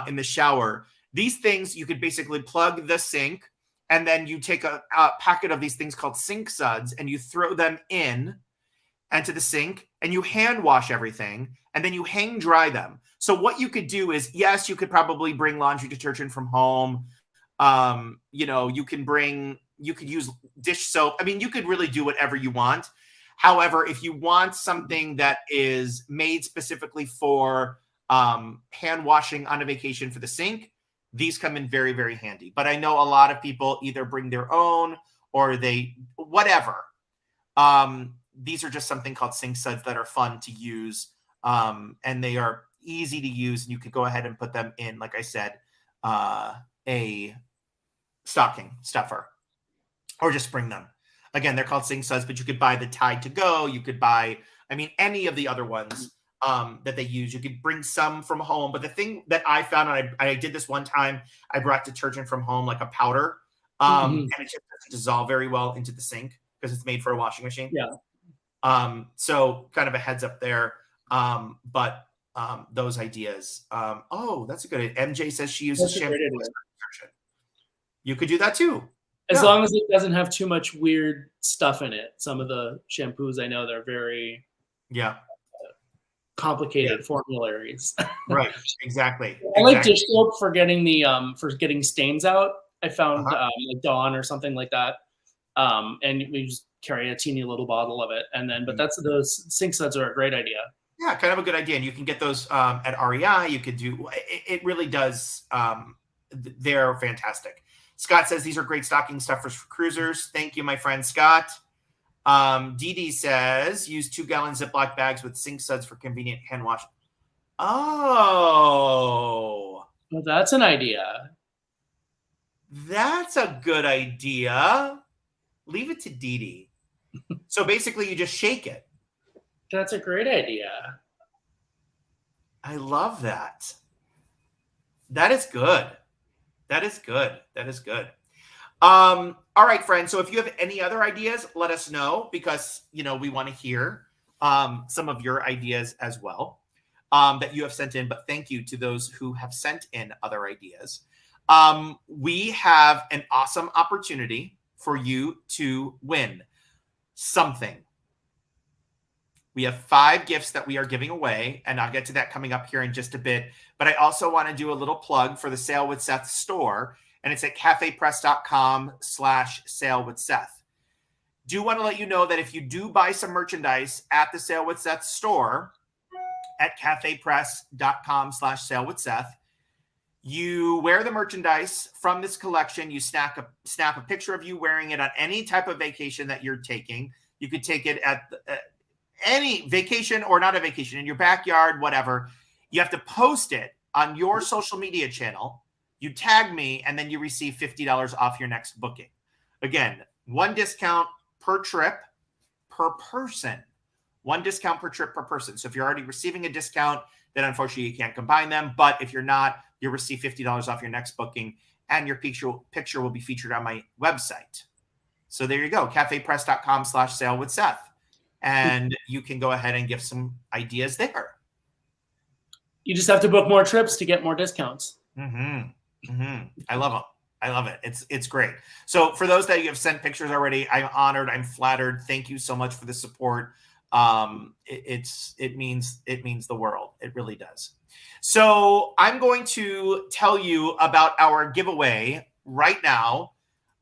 in the shower. These things, you could basically plug the sink, and then you take a packet of these things called sink suds, and you throw them into the sink, and you hand wash everything, and then you hang dry them. So what you could do is, yes, you could probably bring laundry detergent from home. You could use dish soap. I mean, you could really do whatever you want. However, if you want something that is made specifically for hand washing on a vacation for the sink, these come in very, very handy. But I know a lot of people either bring their own or whatever. These are just something called sink suds that are fun to use. And they are easy to use. And you could go ahead and put them in, like I said, a stocking stuffer, or just bring them. Again, they're called sink suds, but you could buy the Tide to Go. You could buy, any of the other ones that they use. You could bring some from home. But the thing that I found, and I did this one time, I brought detergent from home, like a powder, and it just doesn't dissolve very well into the sink because it's made for a washing machine. Yeah. So kind of a heads up there. But those ideas. That's a good idea. MJ says she uses shampoo. You could do that too. As long as it doesn't have too much weird stuff in it. Some of the shampoos I know, they're very complicated formularies. Right, exactly. I like dish soap for getting stains out. I found like Dawn or something like that. And we just carry a teeny little bottle of it. And then, but those sink suds are a great idea. Yeah, kind of a good idea. And you can get those at REI. You could do, it really does. They're fantastic. Scott says these are great stocking stuffers for cruisers. Thank you, my friend Scott. Dee Dee says use 2-gallon Ziploc bags with sink suds for convenient hand wash. Oh, well, that's an idea. That's a good idea. Leave it to Dee Dee. So basically, you just shake it. That's a great idea. I love that. That is good. That is good. That is good. All right, friends. So if you have any other ideas, let us know, because, we want to hear some of your ideas as well that you have sent in. But thank you to those who have sent in other ideas. We have an awesome opportunity for you to win something. We have 5 gifts that we are giving away, and I'll get to that coming up here in just a bit. But I also want to do a little plug for the Sail with Seth store, and it's at cafepress.com/Sail with Seth. Do want to let you know that if you do buy some merchandise at the Sail with Seth store at cafepress.com/Sail with Seth, you wear the merchandise from this collection. You snap a picture of you wearing it on any type of vacation that you're taking. You could take it at any vacation or not a vacation, in your backyard, whatever. You have to post it on your social media channel. You tag me, and then you receive $50 off your next booking. Again, 1 discount per trip per person. 1 discount per trip per person. So if you're already receiving a discount, then unfortunately you can't combine them. But if you're not, you'll receive $50 off your next booking, and your picture will be featured on my website. So there you go, cafepress.com/Sail with Seth. And you can go ahead and give some ideas there. You just have to book more trips to get more discounts. Mm-hmm. I love them. I love it. It's great. So for those that you have sent pictures already, I'm honored. I'm flattered. Thank you so much for the support. It means the world. It really does. So I'm going to tell you about our giveaway right now.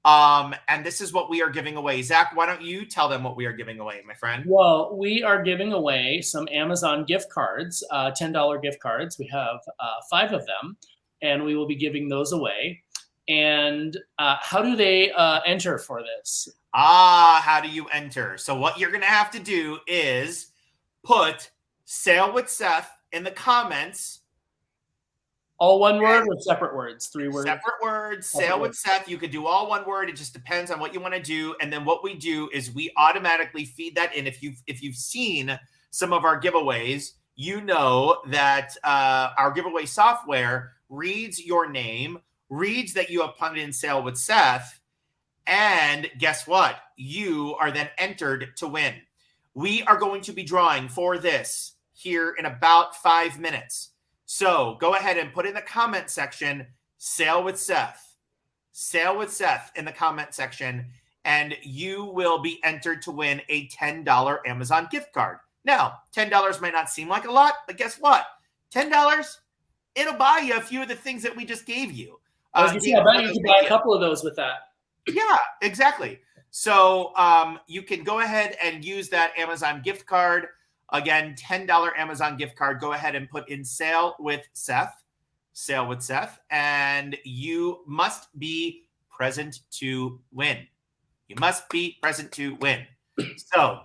And this is what we are giving away. Zach, why don't you tell them what we are giving away, my friend? Well, we are giving away some Amazon gift cards, $10 gift cards. We have 5 of them, and we will be giving those away. And how do they enter for this? How do you enter? So what you're going to have to do is put Sail with Seth in the comments. All one word or separate words? 3 words? Separate words. Sail with Seth. You could do all one word. It just depends on what you want to do. And then what we do is we automatically feed that in. If you've seen some of our giveaways, you know that our giveaway software reads your name, reads that you have punted in Sail with Seth, and guess what? You are then entered to win. We are going to be drawing for this here in about 5 minutes. So go ahead and put in the comment section, Sail with Seth. Sail with Seth in the comment section, and you will be entered to win a $10 Amazon gift card. Now, $10 might not seem like a lot, but guess what? $10, it'll buy you a few of the things that we just gave you. I bet you can buy a couple of those with that. Yeah, exactly. So you can go ahead and use that Amazon gift card. Again, $10 Amazon gift card. Go ahead and put in Sail with Seth. Sail with Seth. And you must be present to win. You must be present to win. So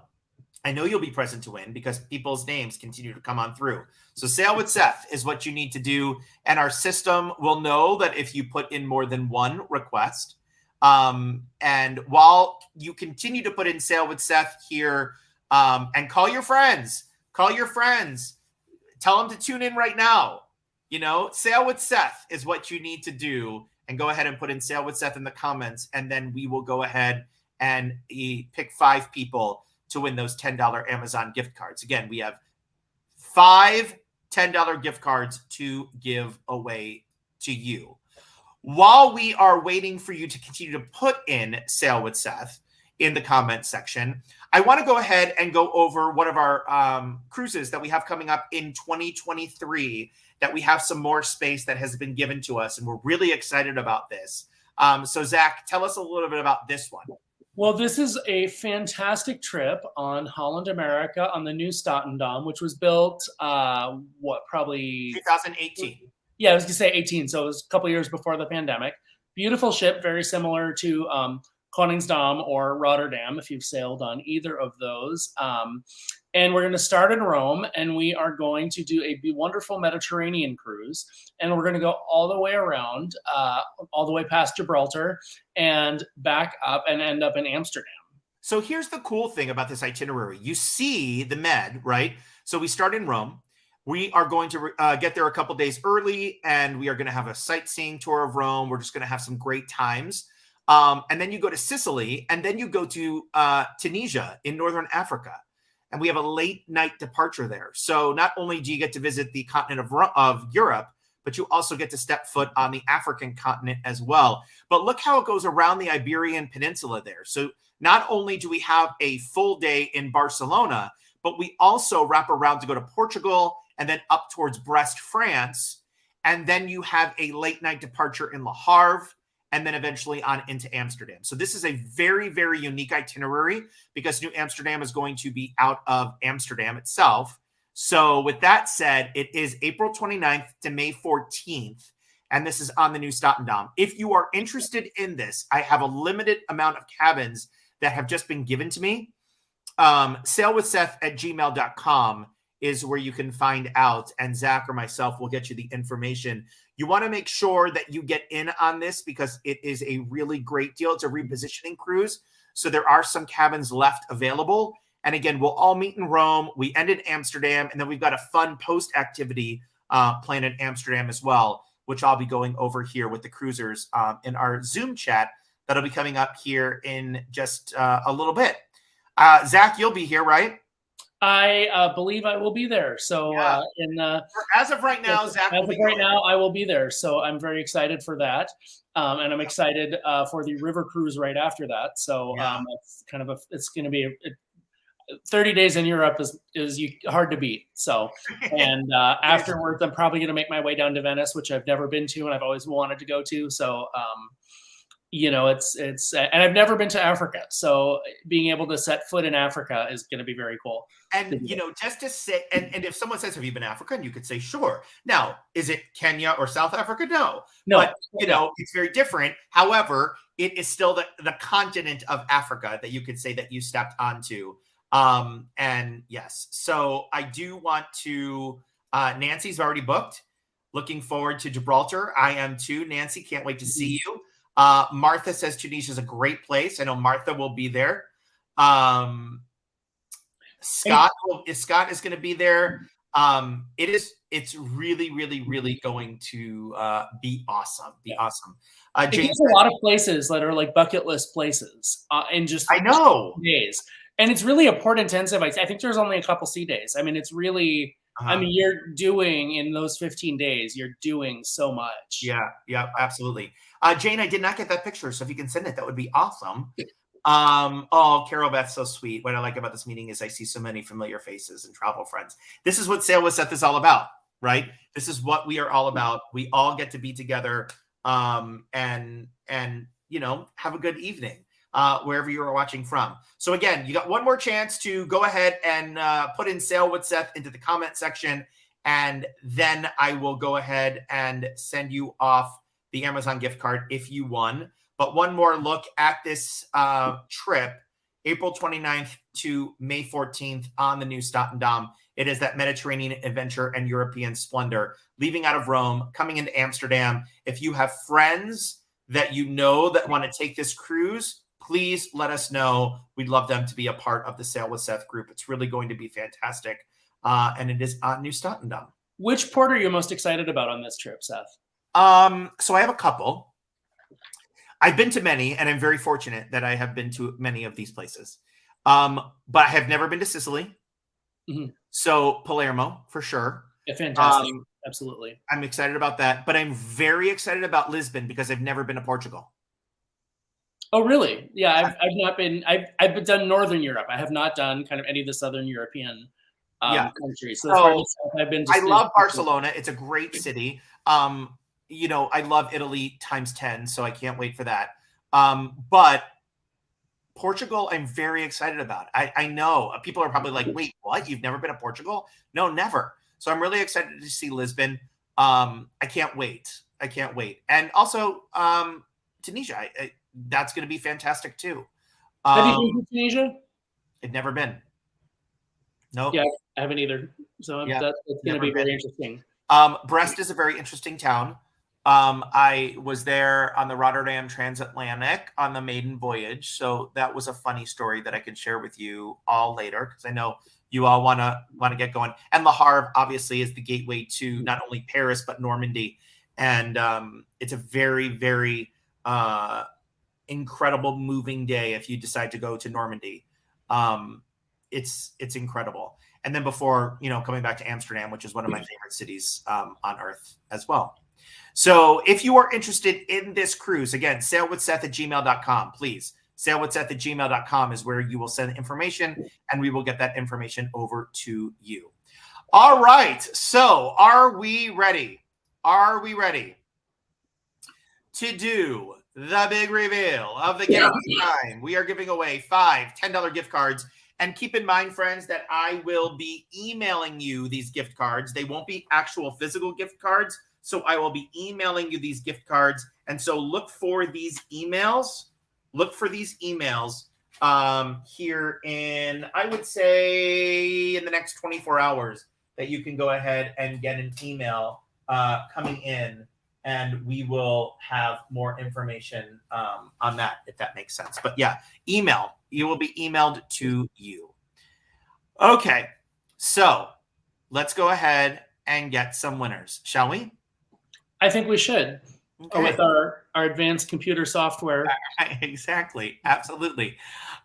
I know you'll be present to win because people's names continue to come on through. So Sail with Seth is what you need to do. And our system will know that if you put in more than one request, and while you continue to put in Sail with Seth here, and call your friends, tell them to tune in right now. You know, Sail with Seth is what you need to do, and go ahead and put in Sail with Seth in the comments. And then we will go ahead and pick 5 people to win those $10 Amazon gift cards. Again, we have 5 $10 gift cards to give away to you. While we are waiting for you to continue to put in Sail with Seth in the comment section, I want to go ahead and go over one of our cruises that we have coming up in 2023, that we have some more space that has been given to us, and we're really excited about this. So Zach, tell us a little bit about this one. Well, this is a fantastic trip on Holland America on the new Statendam, which was built, probably 2018. Yeah, I was going to say 18. So it was a couple years before the pandemic. Beautiful ship, very similar to Koningsdam or Rotterdam, if you've sailed on either of those. And we're going to start in Rome, and we are going to do a wonderful Mediterranean cruise. And we're going to go all the way around, all the way past Gibraltar and back up and end up in Amsterdam. So here's the cool thing about this itinerary. You see the Med, right? So we start in Rome. We are going to get there a couple days early, and we are going to have a sightseeing tour of Rome. We're just going to have some great times. And then you go to Sicily, and then you go to Tunisia in Northern Africa. And we have a late night departure there. So not only do you get to visit the continent of Europe, but you also get to step foot on the African continent as well. But look how it goes around the Iberian Peninsula there. So not only do we have a full day in Barcelona, but we also wrap around to go to Portugal and then up towards Brest, France. And then you have a late night departure in Le Havre, and then eventually on into Amsterdam. So this is a very, very unique itinerary because New Amsterdam is going to be out of Amsterdam itself. So with that said, it is April 29th to May 14th, and this is on the new Statendam. If you are interested in this, I have a limited amount of cabins that have just been given to me. sailwithseth@gmail.com is where you can find out, and Zach or myself will get you the information. You want to make sure that you get in on this because it is a really great deal. It's a repositioning cruise, so there are some cabins left available. And again, we'll all meet in Rome. We end in Amsterdam, and then we've got a fun post-activity planned in Amsterdam as well, which I'll be going over here with the cruisers in our Zoom chat that'll be coming up here in just a little bit. Zach, you'll be here, right? I believe I will be there. So as of right now, Zach as of right now, I will be there. So I'm very excited for that, and I'm excited for the river cruise right after that. So it's kind of it's going to be 30 days in Europe is hard to beat. So, and afterwards, I'm probably going to make my way down to Venice, which I've never been to and I've always wanted to go to. So, you know, it's and I've never been to Africa, so being able to set foot in Africa is going to be very cool. And you know, just to say, and if someone says, "Have you been African?" you could say, "Sure." Now, is it Kenya or South Africa? No, but you know, it's very different. However, it is still the continent of Africa that you could say that you stepped onto. And yes, so I do want to. Nancy's already booked. Looking forward to Gibraltar. I am too. Nancy, can't wait to see you. Martha says Tunisia is a great place. I know Martha will be there. Scott is going to be there. It's really, really, really going to be awesome. Awesome. James, a lot of places that are like bucket list places in just I know days, and it's really a port intensive. I think there's only a couple sea days. I mean, it's really. I mean, you're doing in those 15 days, you're doing so much. Yeah, absolutely. Jane, I did not get that picture, so if you can send it, that would be awesome. Oh, Carol Beth's so sweet. What I like about this meeting is I see so many familiar faces and travel friends. This is what Sail with Seth is all about, right? This is what we are all about. We all get to be together and you know, have a good evening wherever you are watching from. So again, you got one more chance to go ahead and put in Sail with Seth into the comment section, and then I will go ahead and send you off the Amazon gift card if you won. But one more look at this trip, April 29th to May 14th on the new Statendam. It is that Mediterranean adventure and European splendor, leaving out of Rome, coming into Amsterdam. If you have friends that you know that want to take this cruise, please let us know. We'd love them to be a part of the Sail with Seth group. It's really going to be fantastic. And it is on New Statendam. Which port are you most excited about on this trip, Seth? So I have a couple. I've been to many, and I'm very fortunate that I have been to many of these places. But I have never been to Sicily. Mm-hmm. So Palermo, for sure. Yeah, fantastic. Absolutely. I'm excited about that. But I'm very excited about Lisbon because I've never been to Portugal. Oh, really? Yeah, I've not been. I've done Northern Europe. I have not done kind of any of the Southern European countries. So I've been. I love Barcelona. It's a great city. You know, I love Italy times 10, so I can't wait for that. But Portugal, I'm very excited about. I know people are probably like, wait, what? You've never been to Portugal? No, never. So I'm really excited to see Lisbon. I can't wait. And also Tunisia. That's going to be fantastic too. Have you been to Tunisia? I've never been. No. Yeah, I haven't either. So that's going to be very interesting. Brest is a very interesting town. I was there on the Rotterdam Transatlantic on the maiden voyage. So that was a funny story that I can share with you all later, because I know you all want to get going. And Le Havre obviously is the gateway to not only Paris, but Normandy. And it's a very, very incredible moving day if you decide to go to Normandy. It's incredible. And then before, you know, coming back to Amsterdam, which is one of my favorite cities on earth as well. So if you are interested in this cruise, again, sailwithseth@gmail.com, please. Sailwithseth@gmail.com is where you will send information, and we will get that information over to you. All right. So are we ready? Are we ready to do the big reveal of the gift time? We are giving away 5 $10 gift cards. And keep in mind, friends, that I will be emailing you these gift cards. They won't be actual physical gift cards. So I will be emailing you these gift cards. And so look for these emails. Look for these emails here in, I would say, in the next 24 hours that you can go ahead and get an email coming in. And we will have more information on that, if that makes sense. But yeah, email. You will be emailed to you. Okay, so let's go ahead and get some winners, shall we? I think we should. Okay. With our advanced computer software. Exactly. Absolutely.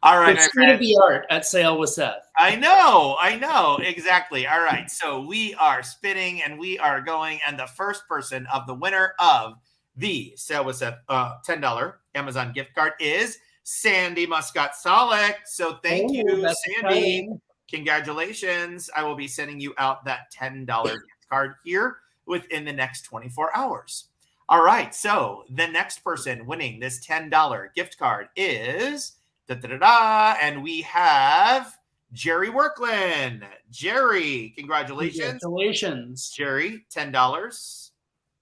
All right, it's state of the art at Sail with Seth. I know. Exactly. All right. So we are spinning and we are going. And the first person of the winner of the Sail with Seth $10 Amazon gift card is Sandy Muscat Solek. So thank you, Sandy. Exciting. Congratulations. I will be sending you out that $10 gift card here within the next 24 hours. All right. So the next person winning this $10 gift card is and we have Jerry Workland. Jerry, congratulations. Congratulations. Jerry, $10.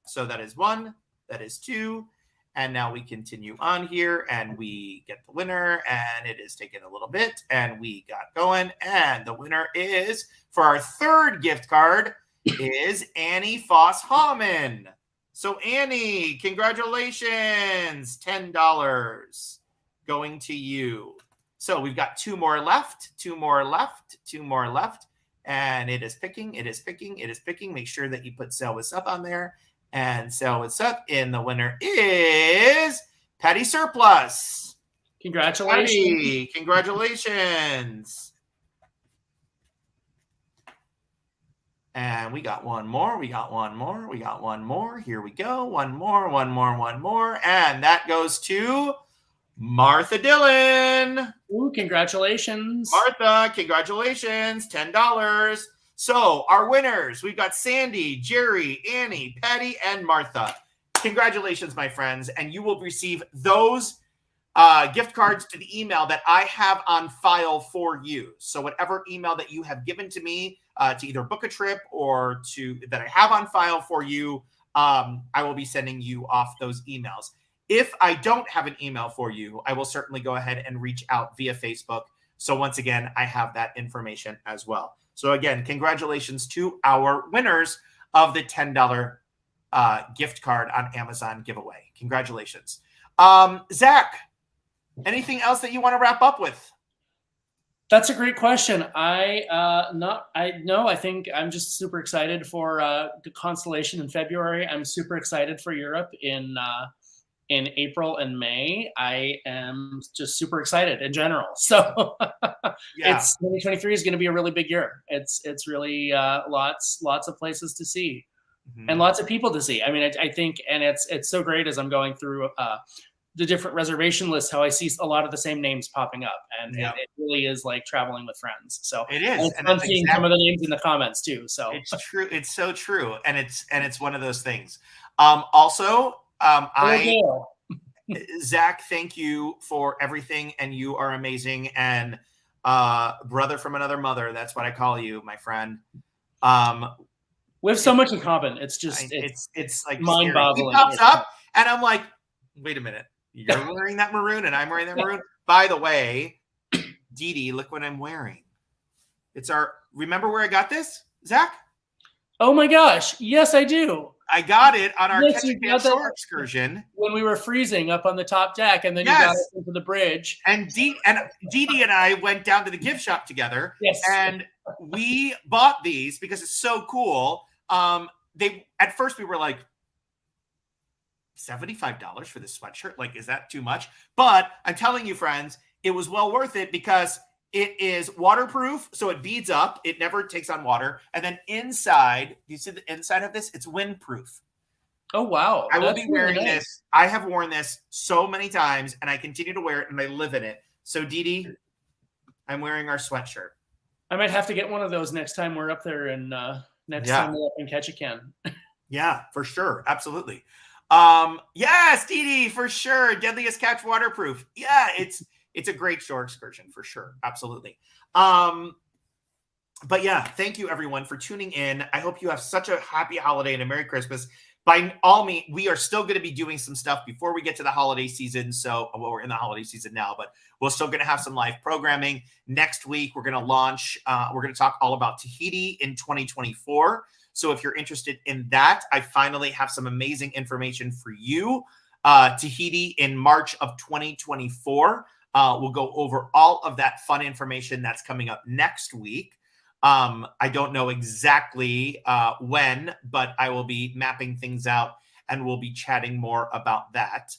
So that is one, that is two. And now we continue on here and we get the winner, and it is taking a little bit and we got going. And the winner is, for our third gift card, is Annie Foss-Hallman. So Annie, congratulations, $10 going to you. So we've got two more left. And it is picking. Make sure that you put Sail with Seth on there. And Sail with Seth, and the winner is Patty Surplus. Congratulations. Patty, congratulations. And we got one more. Here we go. One more. And that goes to Martha Dillon. Ooh, congratulations. Martha, congratulations. $10. So our winners, we've got Sandy, Jerry, Annie, Patty, and Martha. Congratulations, my friends. And you will receive those gift cards to the email that I have on file for you. So whatever email that you have given to me to either book a trip or that I have on file for you, I will be sending you off those emails. If I don't have an email for you, I will certainly go ahead and reach out via Facebook. So once again, I have that information as well. So again, congratulations to our winners of the $10 gift card on Amazon giveaway. Congratulations. Zach, anything else that you want to wrap up with? That's a great question. I think I'm just super excited for the Constellation in February. I'm super excited for Europe in April and May. I am just super excited in general. So It's 2023 is going to be a really big year. It's really lots of places to see, and lots of people to see. I mean, I think, and it's so great as I'm going through the different reservation lists, how I see a lot of the same names popping up, and it really is like traveling with friends. So it is. And I'm seeing some of the names in the comments too. So it's true. It's so true, and it's one of those things. Also, Zach, thank you for everything, and you are amazing. And brother from another mother, that's what I call you, my friend. We have so much in common. It's just it's like mind-boggling. He pops up, and I'm like, wait a minute, you're wearing that maroon, and I'm wearing that maroon. By the way, Dee, look what I'm wearing. Remember where I got this, Zach? Oh my gosh, yes, I do. I got it on our Ketchikan shore excursion when we were freezing up on the top deck, and then you got it into the bridge. And Dee and I went down to the gift shop together. Yes, and we bought these because it's so cool. At first we were like, $75 for this sweatshirt? Like, is that too much? But I'm telling you, friends, it was well worth it because it is waterproof, so it beads up. It never takes on water. And then inside, you see the inside of this? It's windproof. Oh, wow. I will be wearing this. I have worn this so many times, and I continue to wear it, and I live in it. So, Dee, I'm wearing our sweatshirt. I might have to get one of those next time we're up there, and next time we're up in Ketchikan. Yeah, for sure. Absolutely. Yes, Dee, for sure. Deadliest Catch waterproof. Yeah, it's a great shore excursion for sure. Absolutely. But yeah, thank you everyone for tuning in. I hope you have such a happy holiday and a Merry Christmas. By all means, we are still going to be doing some stuff before we get to the holiday season. So, we're in the holiday season now, but we're still going to have some live programming. Next week, we're going to launch, we're going to talk all about Tahiti in 2024. So if you're interested in that, I finally have some amazing information for you. Tahiti in March of 2024. We'll go over all of that fun information that's coming up next week. I don't know exactly when, but I will be mapping things out and we'll be chatting more about that.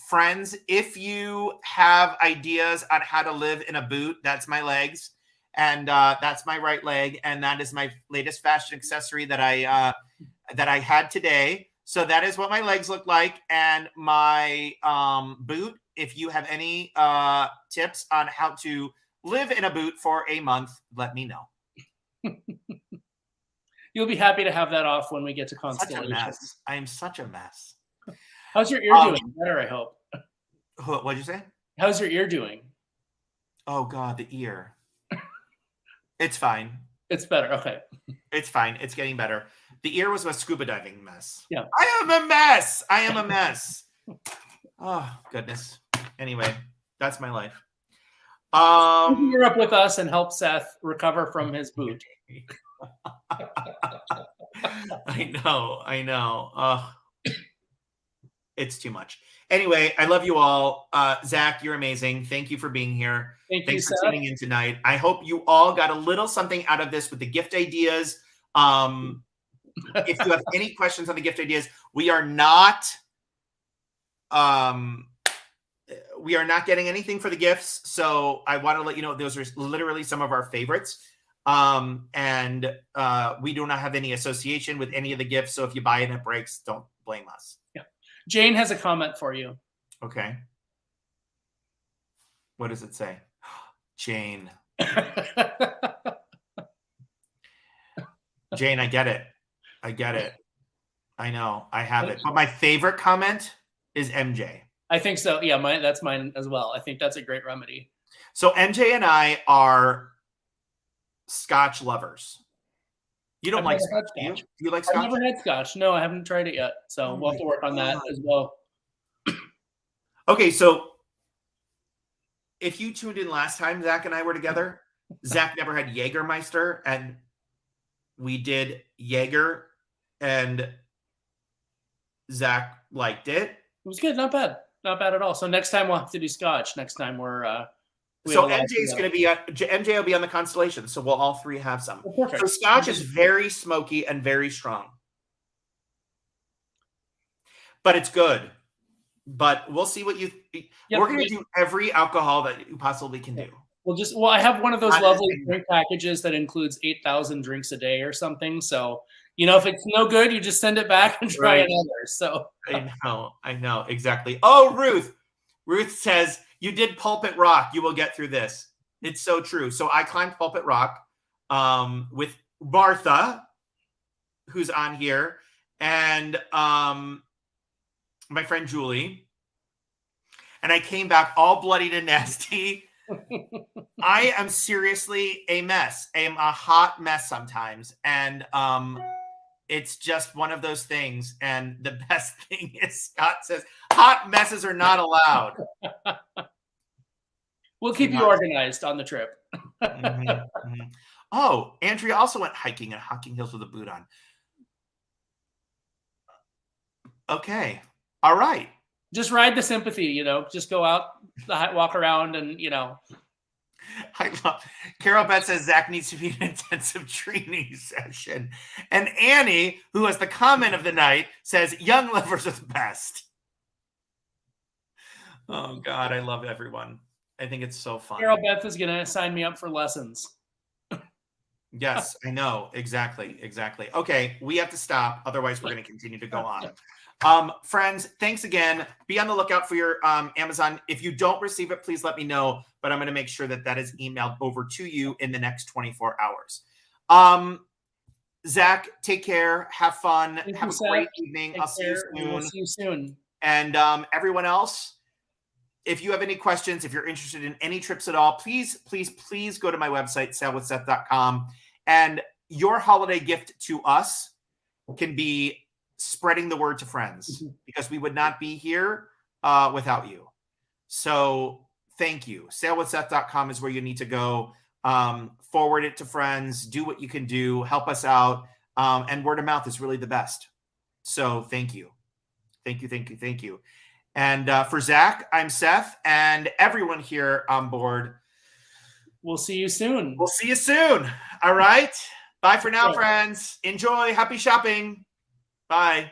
Friends, if you have ideas on how to live in a boot, that's my legs, and that's my right leg, and that is my latest fashion accessory that I had today. So that is what my legs look like, and my boot. If you have any tips on how to live in a boot for a month, let me know. You'll be happy to have that off when we get to Constellation. Such a mess. I am such a mess. How's your ear doing? Better, I hope. What'd you say? How's your ear doing? Oh, God, the ear. It's fine. It's better. Okay. It's fine. It's getting better. The ear was a scuba diving mess. Yeah. I am a mess. I am a mess. Oh, goodness. Anyway, that's my life. You're up with us and help Seth recover from his boot. I know. It's too much. Anyway, I love you all. Zach, you're amazing. Thank you for being here. Thanks for tuning in tonight. I hope you all got a little something out of this with the gift ideas. If you have any questions on the gift ideas, we are not getting anything for the gifts. So I want to let you know those are literally some of our favorites. And we do not have any association with any of the gifts. So if you buy it and it breaks, don't blame us. Yeah. Jane has a comment for you. Okay. What does it say? Jane. Jane, I get it. I know. I have it. But my favorite comment is MJ. I think so. Yeah, that's mine as well. I think that's a great remedy. So MJ and I are Scotch lovers. You don't like Scotch, do you? Do you like Scotch? I've never had Scotch. No, I haven't tried it yet. So we'll have to work on that as well. Okay, so if you tuned in last time Zach and I were together, Zach never had Jägermeister, and we did Jaeger, and Zach liked it. It was good. Not bad. Not bad at all. So next time we'll have to do Scotch. Next time so MJ's going to be MJ will be on the Constellation, so we'll all three have some. Oh, perfect. So Scotch is very smoky and very strong, but it's good. But we'll see what you. Yep. We're going to do every alcohol that you possibly can do. Well, I have one of those lovely drink packages that includes 8,000 drinks a day or something. So, if it's no good, you just send it back and try another. So I know exactly. Oh, Ruth says, you did Pulpit Rock. You will get through this. It's so true. So I climbed Pulpit Rock with Martha, who's on here, and my friend Julie. And I came back all bloodied and nasty. I am seriously a mess. I am a hot mess sometimes. And it's just one of those things. And the best thing is Scott says, hot messes are not allowed. We'll keep you organized on the trip. Oh, Andrea also went hiking at Hocking Hills with a boot on. Okay. All right. Just ride the sympathy, just go out, walk around and, I love Carol Beth says Zach needs to be an intensive training session. And Annie, who has the comment of the night, says young livers are the best. Oh God, I love everyone. I think it's so fun. Carol Beth is going to sign me up for lessons. Yes, I know. Exactly. Okay, we have to stop. Otherwise, we're going to continue to go on. Friends, thanks again. Be on the lookout for your Amazon. If you don't receive it, please let me know. But I'm going to make sure that is emailed over to you in the next 24 hours. Zach, take care. Have fun. Have a great evening. I'll see you soon. We'll see you soon. And everyone else, if you have any questions, if you're interested in any trips at all, please go to my website, sailwithseth.com. And your holiday gift to us can be spreading the word to friends, because we would not be here without you. So thank you. Sailwithseth.com is where you need to go. Forward it to friends, do what you can do, help us out. And word of mouth is really the best. So thank you. And for Zach, I'm Seth, and everyone here on board. We'll see you soon. All right. Bye for now, friends. Enjoy. Happy shopping. Bye.